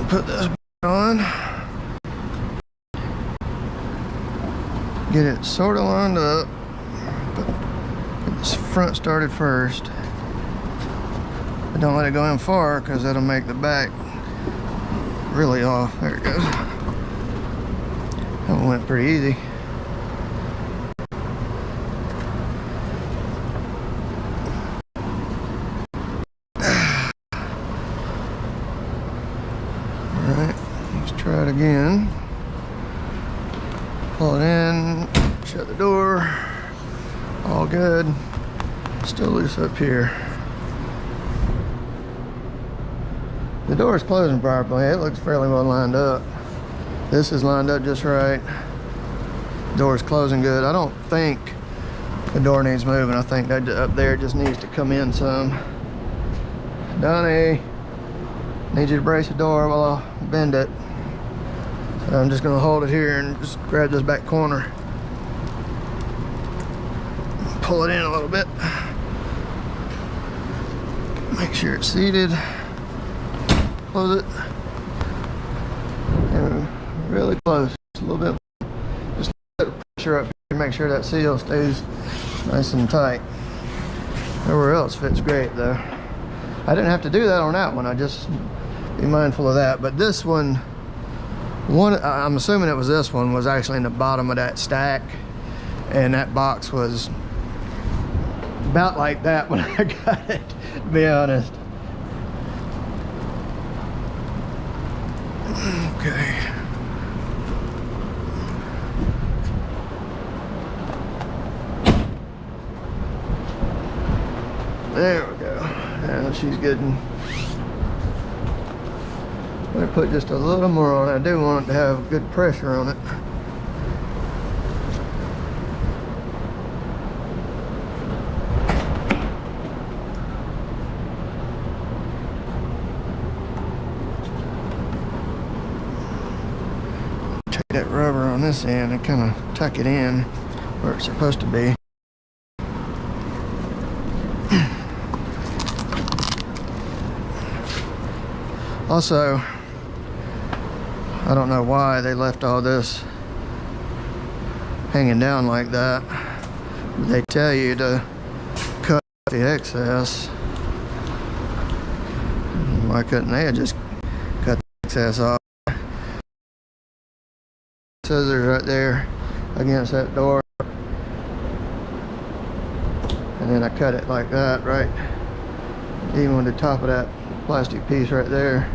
Put this on, get it sort of lined up, get this front started first, but don't let it go in far because that'll make the back really off. There it goes. That one went pretty easy. Try it again. Pull it in, shut the door, All good. Still loose up here. The door is closing properly. It looks fairly well lined up. This is lined up just right. Door is closing good. I don't think the door needs moving. I think that up there just needs to come in some. Donnie, need you to brace the door while I bend it. So I'm just gonna hold it here and just grab this back corner. Pull it in a little bit. Make sure it's seated. Close it. And really close. Just a little bit. Just a little pressure up here to make sure that seal stays nice and tight. Everywhere else fits great though. I didn't have to do that on that one. I just be mindful of that. But this one, I'm assuming it was this one, was actually in the bottom of that stack, and that box was about like that when I got it, to be honest. Okay. There we go. Now she's getting. I'm gonna put just a little more on it. I do want it to have good pressure on it. Take that rubber on this end and kind of tuck it in where it's supposed to be. Also, I don't know why they left all this hanging down like that. They tell you to cut the excess. Why couldn't they have just cut the excess off? Scissors right there against that door. And then I cut it like that, right? Even with the top of that plastic piece right there.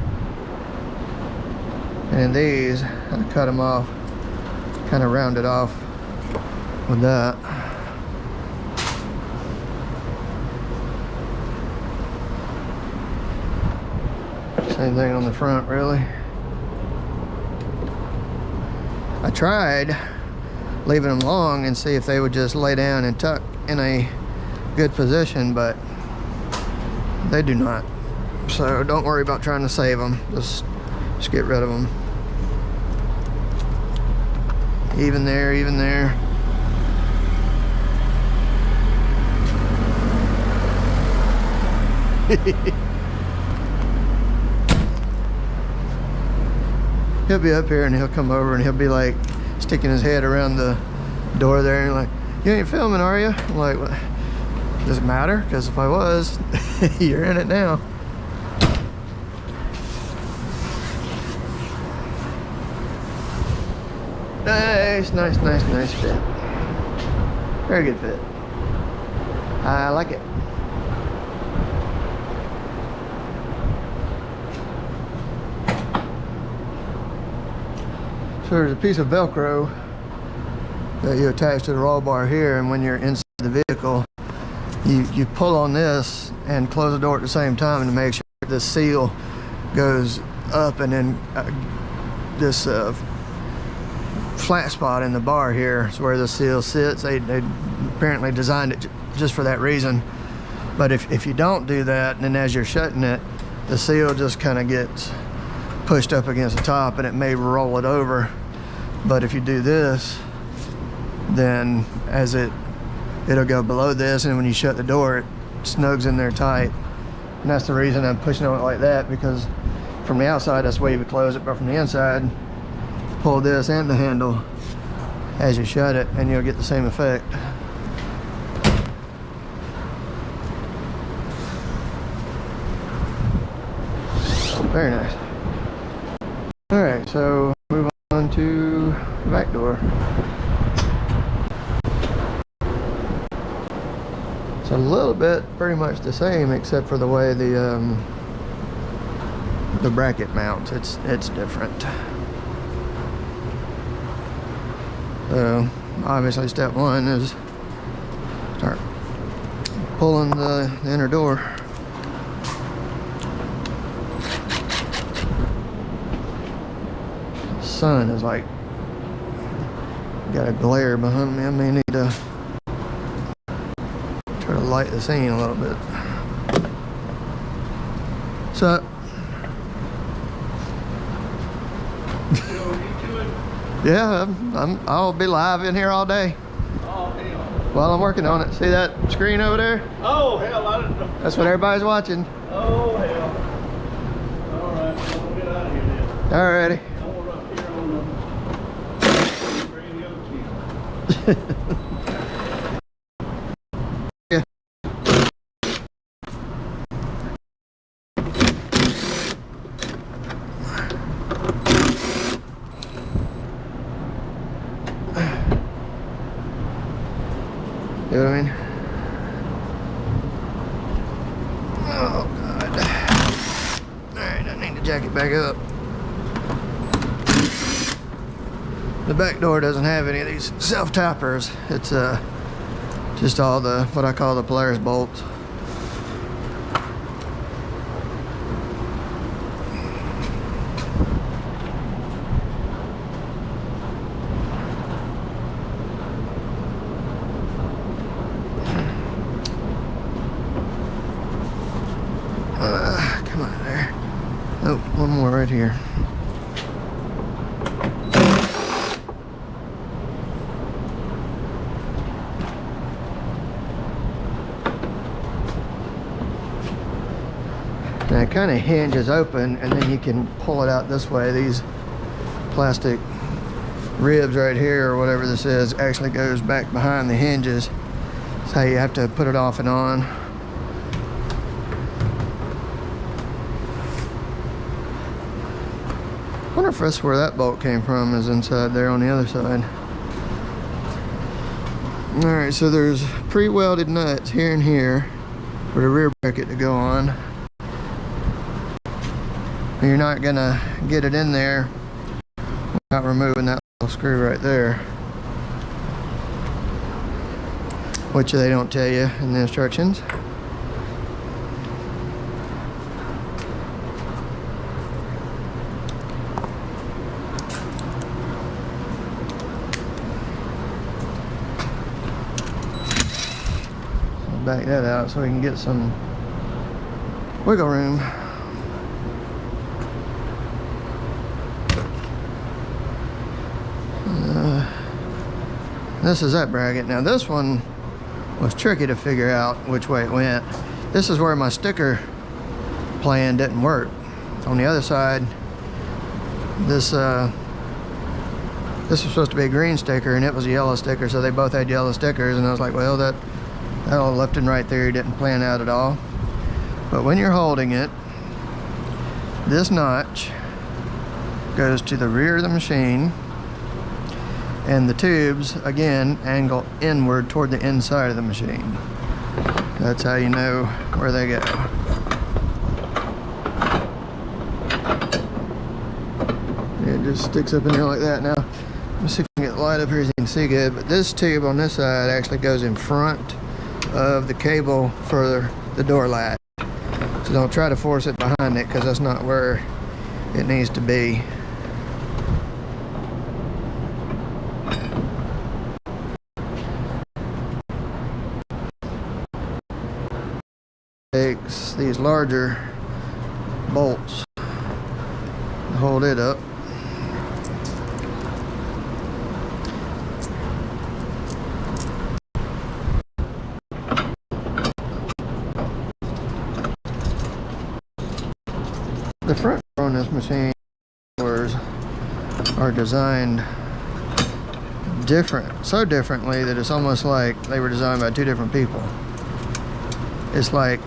And these, I cut them off, kind of rounded off with that. Same thing on the front, really. I tried leaving them long and see if they would just lay down and tuck in a good position, but they do not. So don't worry about trying to save them. Just get rid of them. Even there, even there. He'll be up here and he'll come over and he'll be like sticking his head around the door there and like, you ain't filming, are you? I'm like, what? Does it matter? Because if I was, you're in it now. Nice fit. Very good fit. I like it. So there's a piece of Velcro that you attach to the roll bar here, and when you're inside the vehicle, you pull on this and close the door at the same time to make sure the seal goes up, and then this flat spot in the bar here is where the seal sits. They apparently designed it just for that reason. But if you don't do that, then as you're shutting it, the seal just kind of gets pushed up against the top and it may roll it over. But if you do this, then as it'll go below this, and when you shut the door, it snugs in there tight. And that's the reason I'm pushing on it like that, because from the outside that's the way you would close it, but from the inside, pull this and the handle as you shut it and you'll get the same effect. Very nice. All right, so move on to the back door. It's a little bit pretty much the same, except for the way the bracket mounts. It's different. So obviously step one is Start pulling the inner door. The sun is like got a glare behind me. I may need to try to light the scene a little bit. What's up? Yeah, I'll be live in here all day. Oh, hell. While I'm working on it. See that screen over there? Oh, hell, I didn't know. That's what everybody's watching. Oh, hell. All right, I'll get out of here then. Alrighty. I'm up here on the radio channel. Yeah. You know what I mean? Oh God. Alright, I need to jack it back up. The back door doesn't have any of these self-tappers. It's just all the, what I call the Polaris bolts. Come on there. Oh, one more right here. Now it kind of hinges open and then you can pull it out this way. These plastic ribs right here or whatever this is actually goes back behind the hinges. That's how you have to put it off and on. I wonder if that's where that bolt came from, is inside there on the other side. Alright, so there's pre-welded nuts here and here for the rear bracket to go on. You're not gonna get it in there without removing that little screw right there, which they don't tell you in the instructions. Back that out so we can get some wiggle room. This is that bracket. Now this one was tricky to figure out which way it went. This is where my sticker plan didn't work. On the other side, this was supposed to be a green sticker and it was a yellow sticker, so they both had yellow stickers, and I was like, well, that all left and right there didn't plan out at all. But when you're holding it, this notch goes to the rear of the machine, and the tubes again angle inward toward the inside of the machine. That's how you know where they go. It just sticks up in there like that. Now let's see if we can get the light up here so you can see good, but this tube on this side actually goes in front of the cable for the door latch. So don't try to force it behind it, because that's not where it needs to be. Takes these larger bolts to hold it up. The front door on this machine doors are designed so differently that it's almost like they were designed by two different people. It's like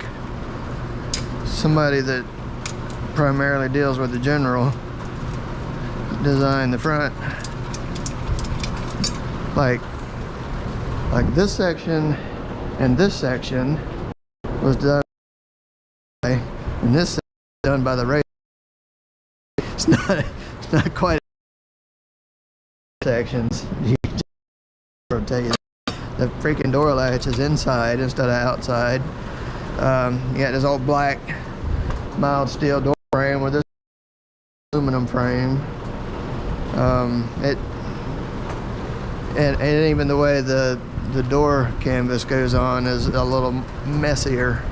somebody that primarily deals with the general designed the front. Like this section and this section was done by, and this section was done by the race. It's not quite sections. You can tell you. the freaking door latch is inside instead of outside. You got this old black mild steel door frame with this aluminum frame. And even the way the door canvas goes on is a little messier.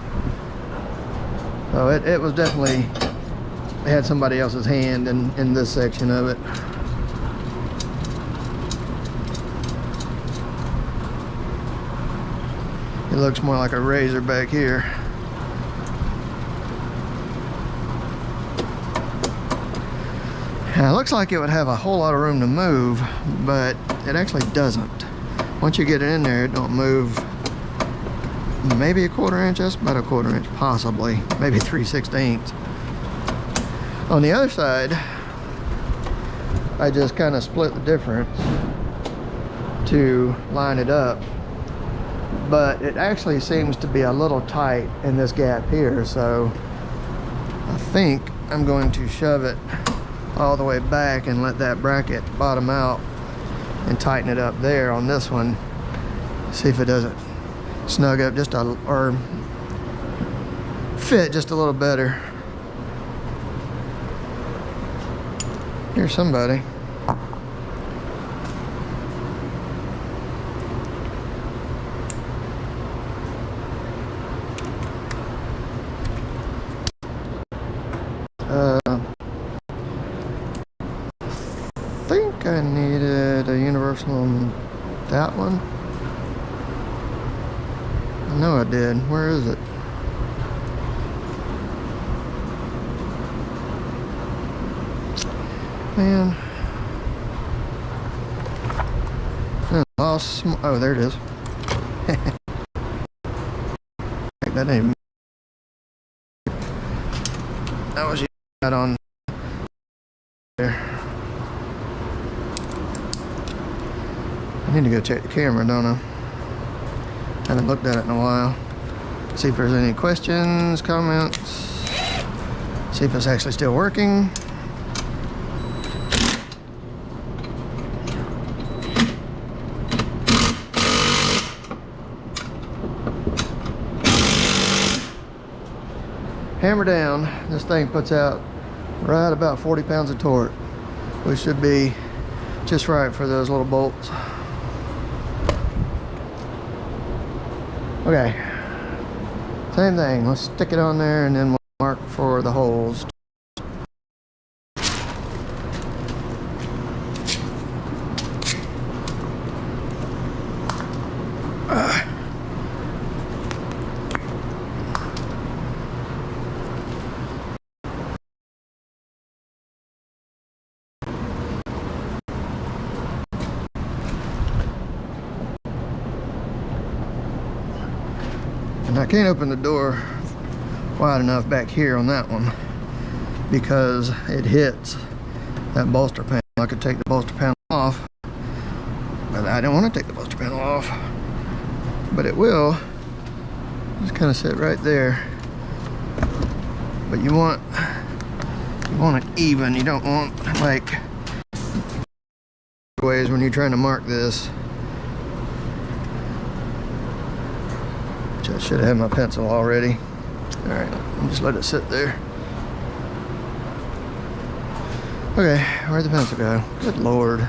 So it was definitely had somebody else's hand in this section of it. It looks more like a razor back here. Now, it looks like it would have a whole lot of room to move, but it actually doesn't. Once you get it in there, it don't move. Maybe a 1/4 inch, that's about a 1/4 inch, possibly. Maybe 3/16. On the other side, I just kind of split the difference to line it up. But it actually seems to be a little tight in this gap here, so I think I'm going to shove it all the way back and let that bracket bottom out and tighten it up there on this one. See if it doesn't snug up just or fit just a little better. Here's somebody. I think I needed a universal on that one. I know I did. Where is it? Man. Lost. Oh, there it is. That ain't. That was that on there. I need to go check the camera, don't I? Haven't looked at it in a while. See if there's any questions, comments. See if it's actually still working. Hammer down. This thing puts out right about 40 pounds of torque, which should be just right for those little bolts. Okay, same thing. Let's stick it on there and then we'll mark for the holes. And I can't open the door wide enough back here on that one because it hits that bolster panel. I could take the bolster panel off, but I don't want to take the bolster panel off. But it will just kind of sit right there. But you want it even. You don't want like ways when you're trying to mark this. I should have my pencil already. All right, I'll just let it sit there. Okay, where'd the pencil go? Good Lord.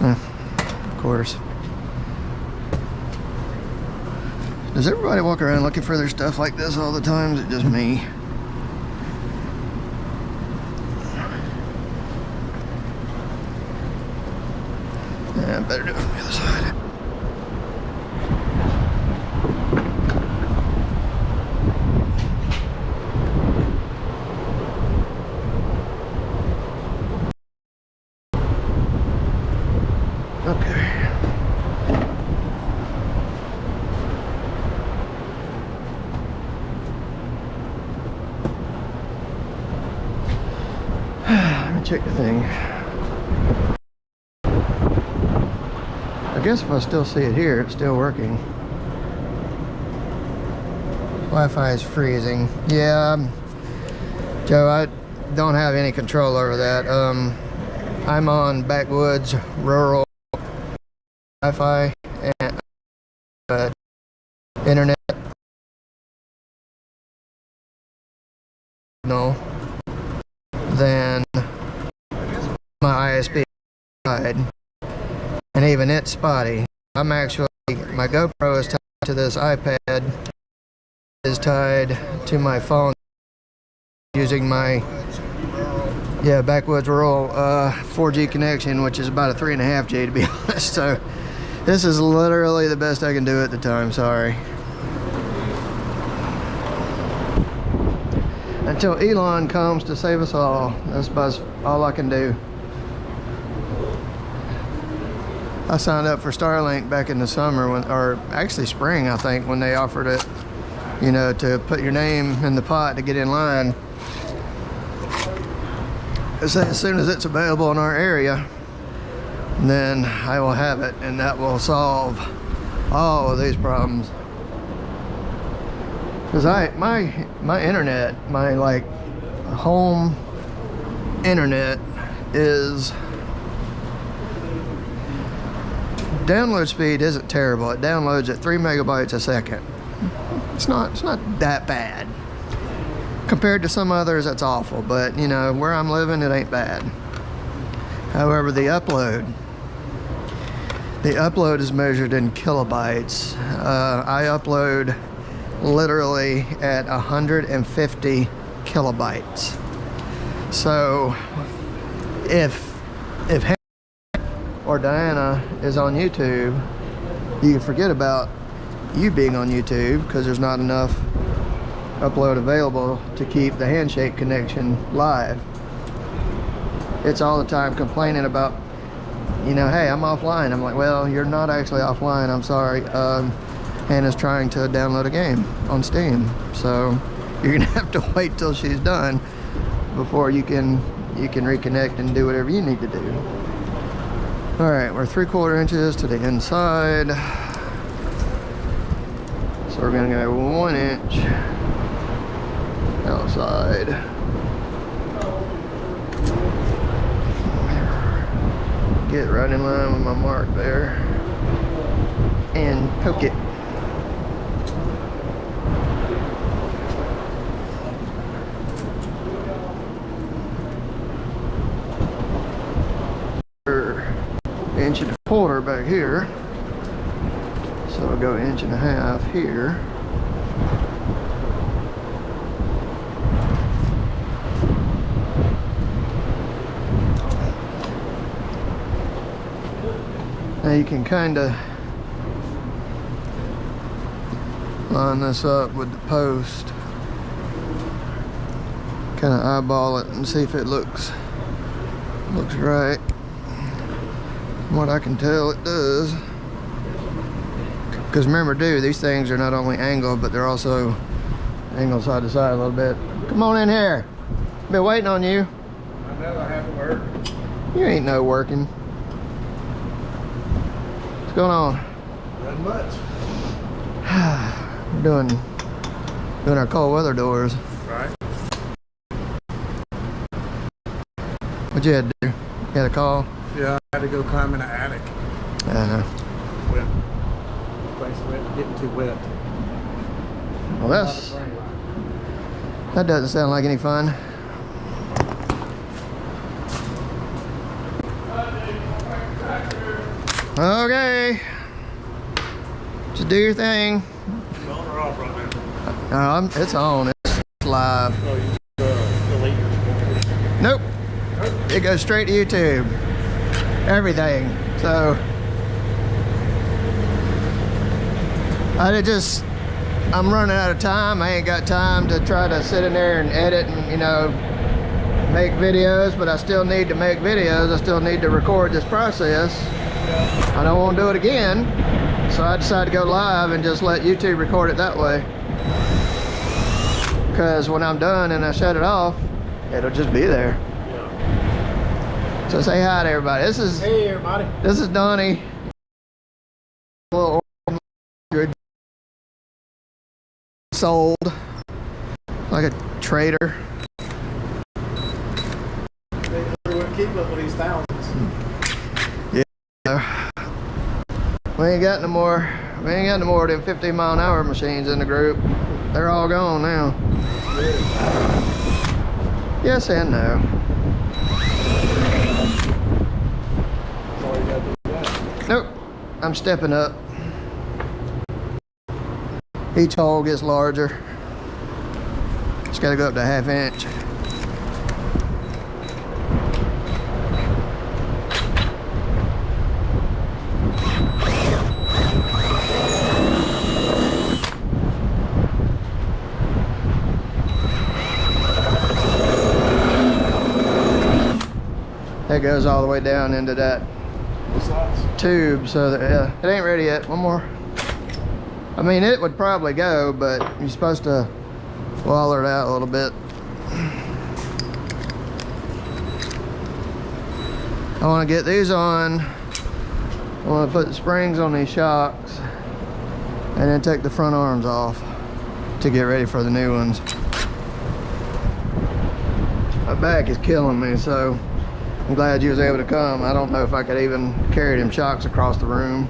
Of course. Does everybody walk around looking for their stuff like this all the time? Is it just me? Yeah, better do it from the other side. Okay. Let me check the thing. I guess if I still see it here, it's still working. Wi-Fi is freezing. Yeah, Joe, I don't have any control over that. I'm on backwoods rural Wi-Fi and internet. No, then my ISP died, and even it's spotty. I'm actually, my GoPro is tied to this iPad, is tied to my phone using my backwoods rural 4G connection, which is about a 3.5G to be honest. So this is literally the best I can do at the time. Sorry. Until Elon comes to save us all, that's about all I can do. I signed up for Starlink back in the summer, or actually spring, I think, when they offered it, you know, to put your name in the pot to get in line. As soon as it's available in our area, then I will have it, and that will solve all of these problems. Because my internet, my like home internet is, download speed isn't terrible. It downloads at 3 megabytes a second. It's not that bad. Compared to some others, that's awful, but you know, where I'm living, it ain't bad. However, the upload is measured in kilobytes. I upload literally at 150 kilobytes. So if or Diana is on YouTube, you can forget about you being on YouTube, because there's not enough upload available to keep the handshake connection live. It's all the time complaining about, you know, hey, I'm offline. I'm like, well, you're not actually offline, I'm sorry. Hannah's trying to download a game on Steam, so you're gonna have to wait till she's done before you can reconnect and do whatever you need to do. All right, we're 3/4 inches to the inside, so we're gonna go 1 inch outside. Get right in line with my mark there and poke it. Inch and a quarter back here, so I'll go 1.5 inches here. Now you can kind of line this up with the post, kind of eyeball it and see if it looks right. From what I can tell, it does. Because remember, these things are not only angled, but they're also angled side to side a little bit. Come on in here. Been waiting on you. I know I have to work. You ain't no working. What's going on? Not much. We're doing our cold weather doors. Right. What you had to do? You had a call? Yeah, I had to go climb in the attic. Uh-huh. Wet. Place wet, getting too wet. Well, that doesn't sound like any fun. Okay. Just do your thing. It's on or off right now? It's on. It's live. Oh, you delete your Nope. It goes straight to YouTube. Everything. So I'm running out of time. I ain't got time to try to sit in there and edit and, you know, make videos, but I still need to make videos. I still need to record this process. I don't want to do it again, so I decided to go live and just let YouTube record it that way. Because when I'm done and I shut it off, it'll just be there. So say hi to everybody. Hey everybody. This is Donnie. A little good. Sold like a trader. They wouldn't keep up with these thousands. We ain't got no more. We ain't got no more than 15-mile-an-hour machines in the group. They're all gone now. Yes and no. Nope. I'm stepping up. Each hole gets larger. Just got to go up to 1/2 inch. That goes all the way down into that tube, so that, yeah, it ain't ready yet. One more. I mean, it would probably go, but you're supposed to waller it out a little bit. I want to get these on. I want to put the springs on these shocks and then take the front arms off to get ready for the new ones. My back is killing me, so I'm glad you was able to come. I don't know if I could even carry them shocks across the room.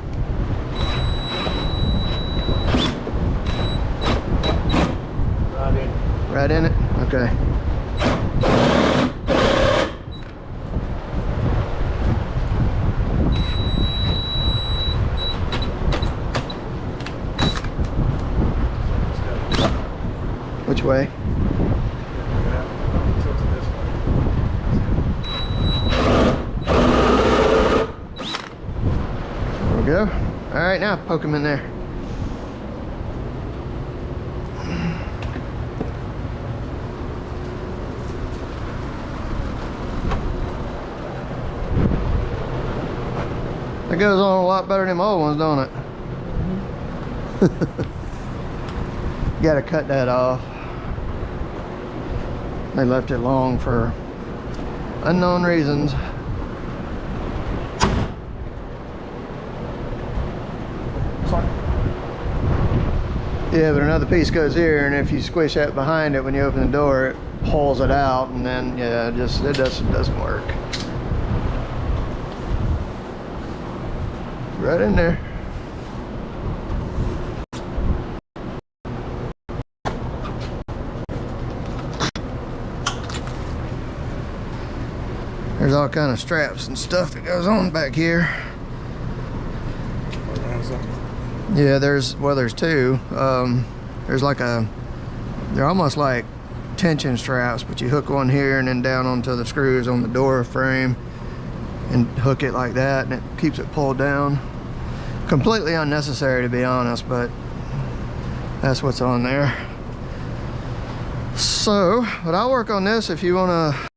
Right in it? Okay. Which way? There we go. All right, now poke them in there. That goes on a lot better than the old ones, don't it? You gotta cut that off. They left it long for unknown reasons. Yeah, but another piece goes here, and if you squish that behind it when you open the door, it pulls it out, and then yeah, it doesn't work. Right in there. There's all kind of straps and stuff that goes on back here. Yeah, there's two. There's like they're almost like tension straps, but you hook one here and then down onto the screws on the door frame and hook it like that, and it keeps it pulled down. Completely unnecessary, to be honest, but that's what's on there. So, but I'll work on this if you want to.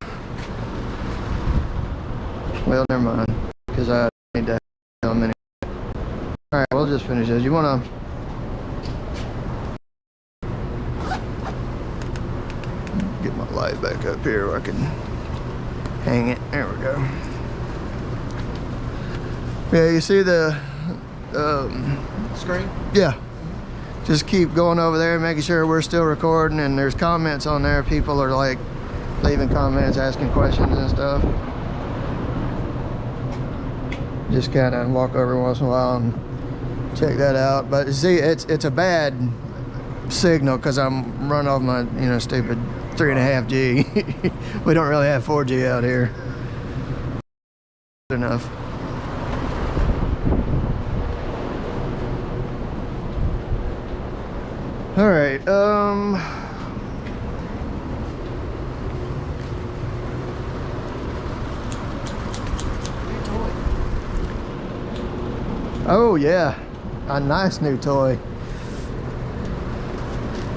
Well, never mind, because I need to have a minute. All right, we'll just finish this. You want to? Get my light back up here where I can hang it. There we go. Yeah, you see the screen? Yeah. Just keep going over there, making sure we're still recording, and there's comments on there. People are like leaving comments, asking questions and stuff. Just kind of walk over once in a while and check that out. But see, it's a bad signal because I'm running off my stupid 3.5G. We don't really have 4G out here. Enough. All right. Oh yeah, a nice new toy.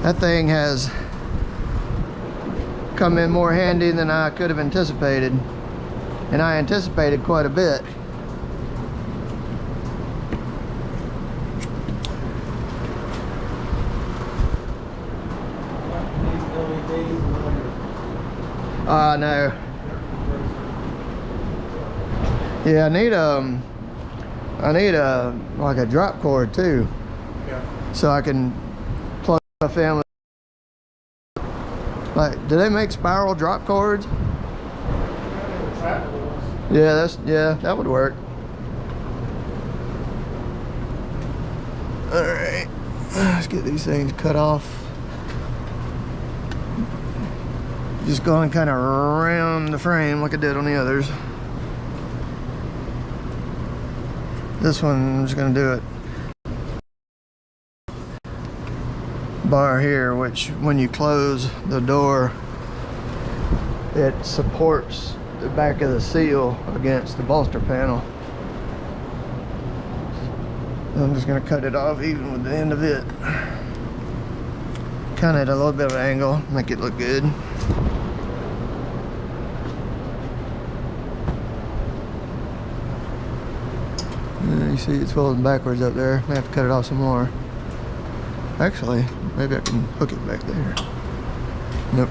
That thing has come in more handy than I could have anticipated, and I anticipated quite a bit. No. Yeah, I need like a drop cord too. Yeah. So I can plug stuff in with, like, do they make spiral drop cords? Yeah, that would work. Alright, let's get these things cut off. Just going kind of around the frame like I did on the others. This one, I'm just going to do it bar here, which when you close the door, it supports the back of the seal against the bolster panel. I'm just going to cut it off even with the end of it. Kind of at a little bit of an angle, make it look good. You see it's folding backwards up there. I have to cut it off some more. Actually, maybe I can hook it back there. Nope.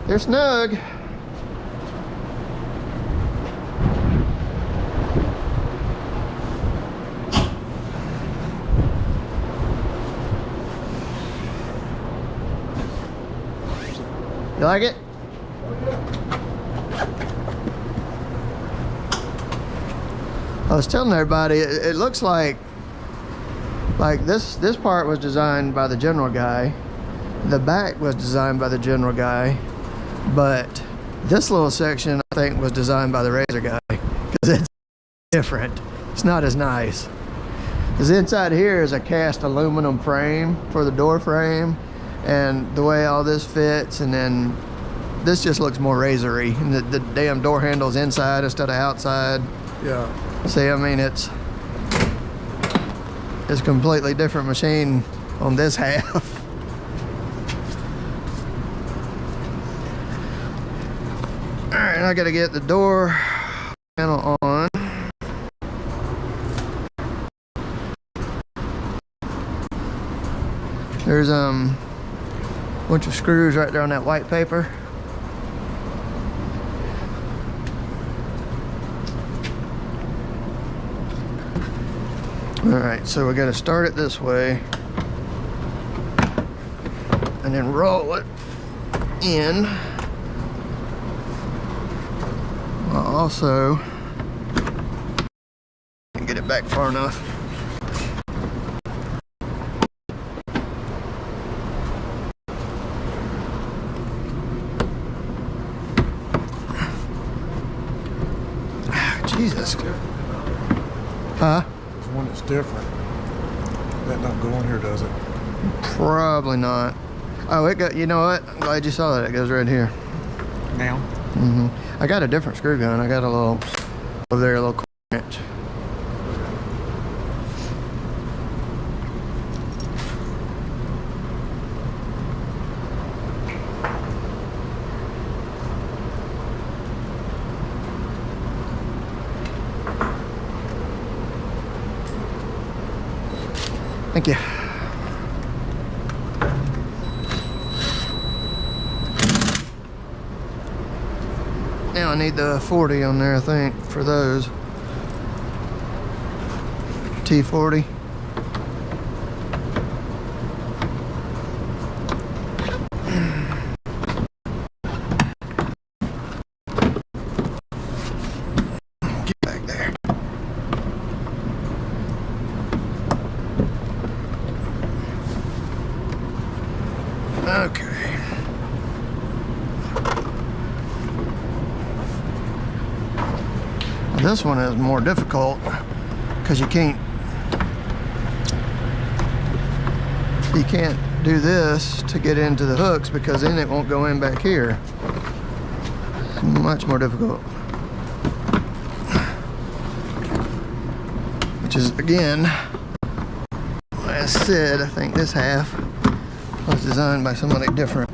They're snug. You like it? I was telling everybody, it looks like this part was designed by the general guy. The back was designed by the general guy, but this little section I think was designed by the RZR guy because it's different. It's not as nice. Because inside here is a cast aluminum frame for the door frame, and the way all this fits, and then this just looks more RZR-y. And the damn door handle's inside instead of outside. Yeah. See, I mean, it's a completely different machine on this half. All right, I gotta get the door panel on. There's a bunch of screws right there on that white paper. All right, so we got to start it this way and then roll it in. While also get it back far enough. Jesus. Huh? There's one that's different. That don't go on here, does it? Probably not. Oh, it got, you know what? I'm glad you saw that. It goes right here. Now? Mm-hmm. I got a different screw gun. I got a little, over there, a little wrench. Thank you. Now I need the 40 on there, I think, for those. T40. Get back there. Okay. This one is more difficult because you can't do this to get into the hooks because then it won't go in back here. It's much more difficult. Which is, again, like I said, I think this half was designed by somebody different.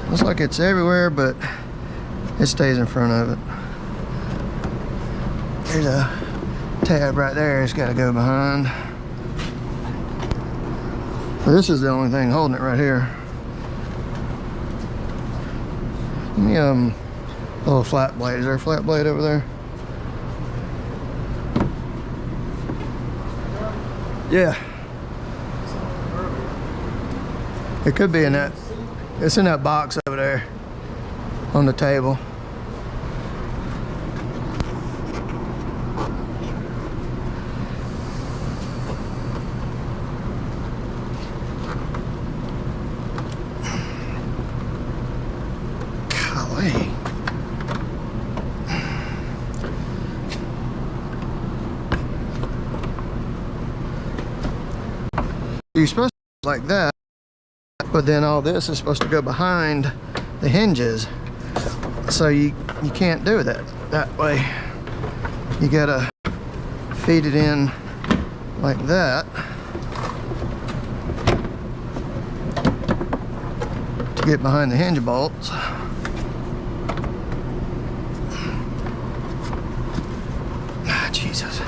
Looks like it's everywhere, but it stays in front of it. There's a tab right there it's got to go behind. This is the only thing holding it right here. The little flat blade. Is there a flat blade over there? Yeah. It could be in that. It's in that box over there on the table. Golly. You're supposed to like that, but then all this is supposed to go behind the hinges, so you can't do that way. You gotta feed it in like that to get behind the hinge bolts. Ah, Jesus.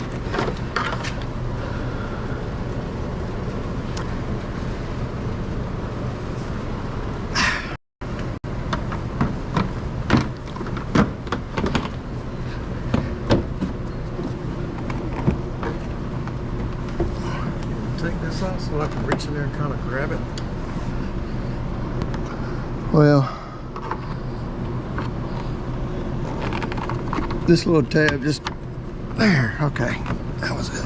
Take this off so I can reach in there and kind of grab it. Well, this little tab just there. Okay, that was it.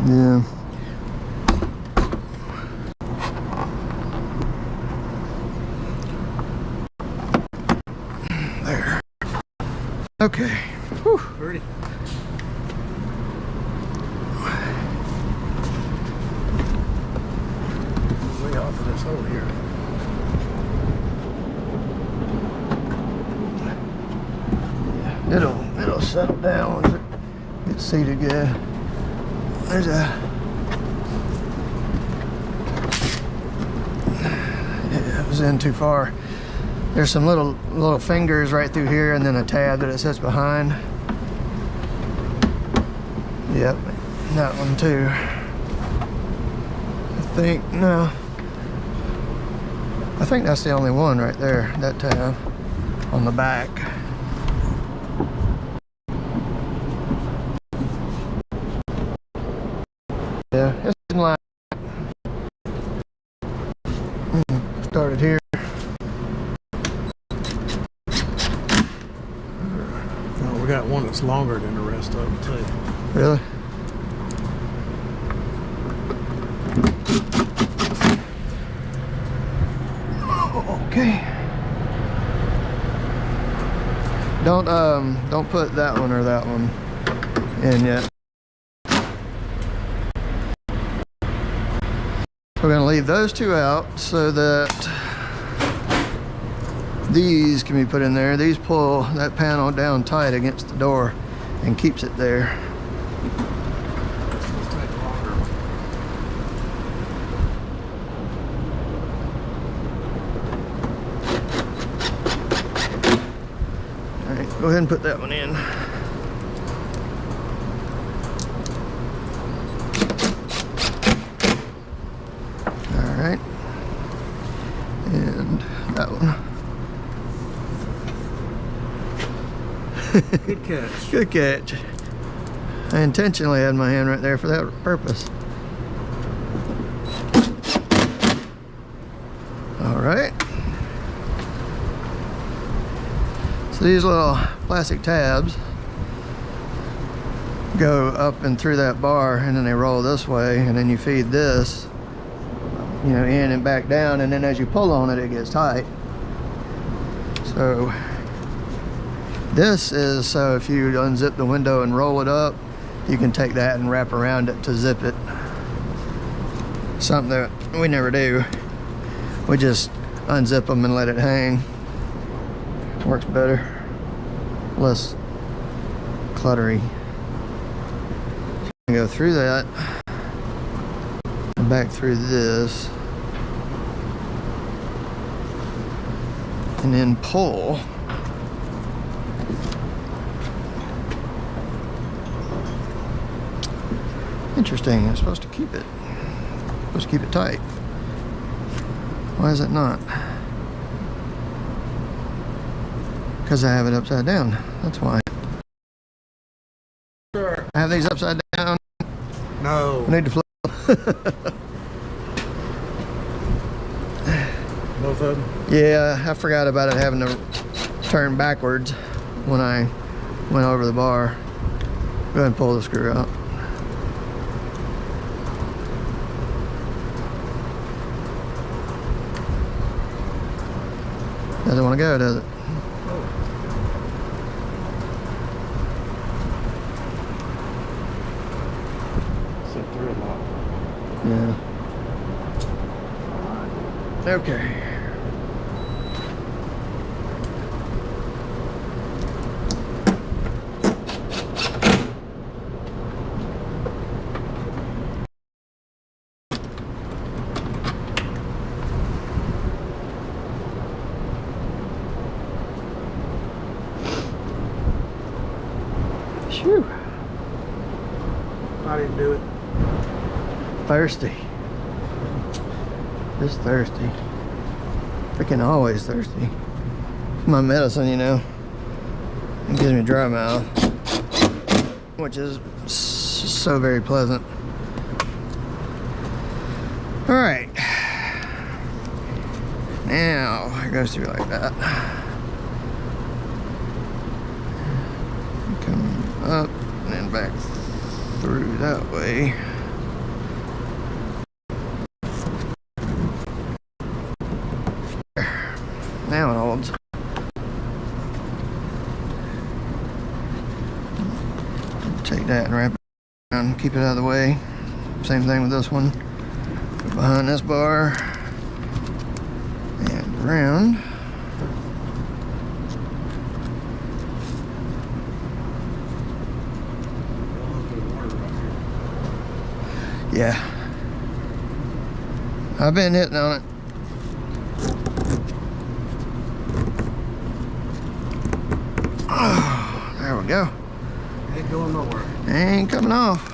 Yeah. There. Okay. Whew. Pretty. Way off of this hole here. It'll settle down once it gets seated good. There's a yeah, it was in too far. There's some little fingers right through here, and then a tab that it sits behind. Yep, that one too. I think that's the only one right there, that tab on the back. Yeah, it's in line. Started here. Oh, we got one that's longer than the rest of them too. Really? Okay. Don't put that one or that one in yet. We're gonna leave those two out so that these can be put in there. These pull that panel down tight against the door and keeps it there. All right, go ahead and put that one in. All right, and that one. Good catch. Good catch. I intentionally had my hand right there for that purpose. All right. So these little plastic tabs go up and through that bar, and then they roll this way, and then you feed this, you know, in and back down, and then as you pull on it, it gets tight. So this is so if you unzip the window and roll it up, you can take that and wrap around it to zip it. Something that we never do. We just unzip them and let it hang. Works better, less cluttery. Go through that and back through this, and then pull. Interesting. I'm supposed to keep it tight. Why is it not? Because I have it upside down. That's why. Sure. I have these upside down. No. I need to flip. Both of them? Yeah, I forgot about it having to turn backwards when I went over the bar. Go ahead and pull the screw out. Doesn't want to go, does it? Sit through it now. Yeah. Okay. Phew. I didn't do it. Thirsty. Just thirsty. Freaking always thirsty. It's my medicine, you know. It gives me a dry mouth, which is so very pleasant. All right. Now it goes through like that. Come up and then back through that way. Now it holds. Take that and wrap it around, keep it out of the way. Same thing with this one. Behind this bar and around. Yeah. I've been hitting on it. Oh, there we go. Ain't going nowhere. Ain't coming off.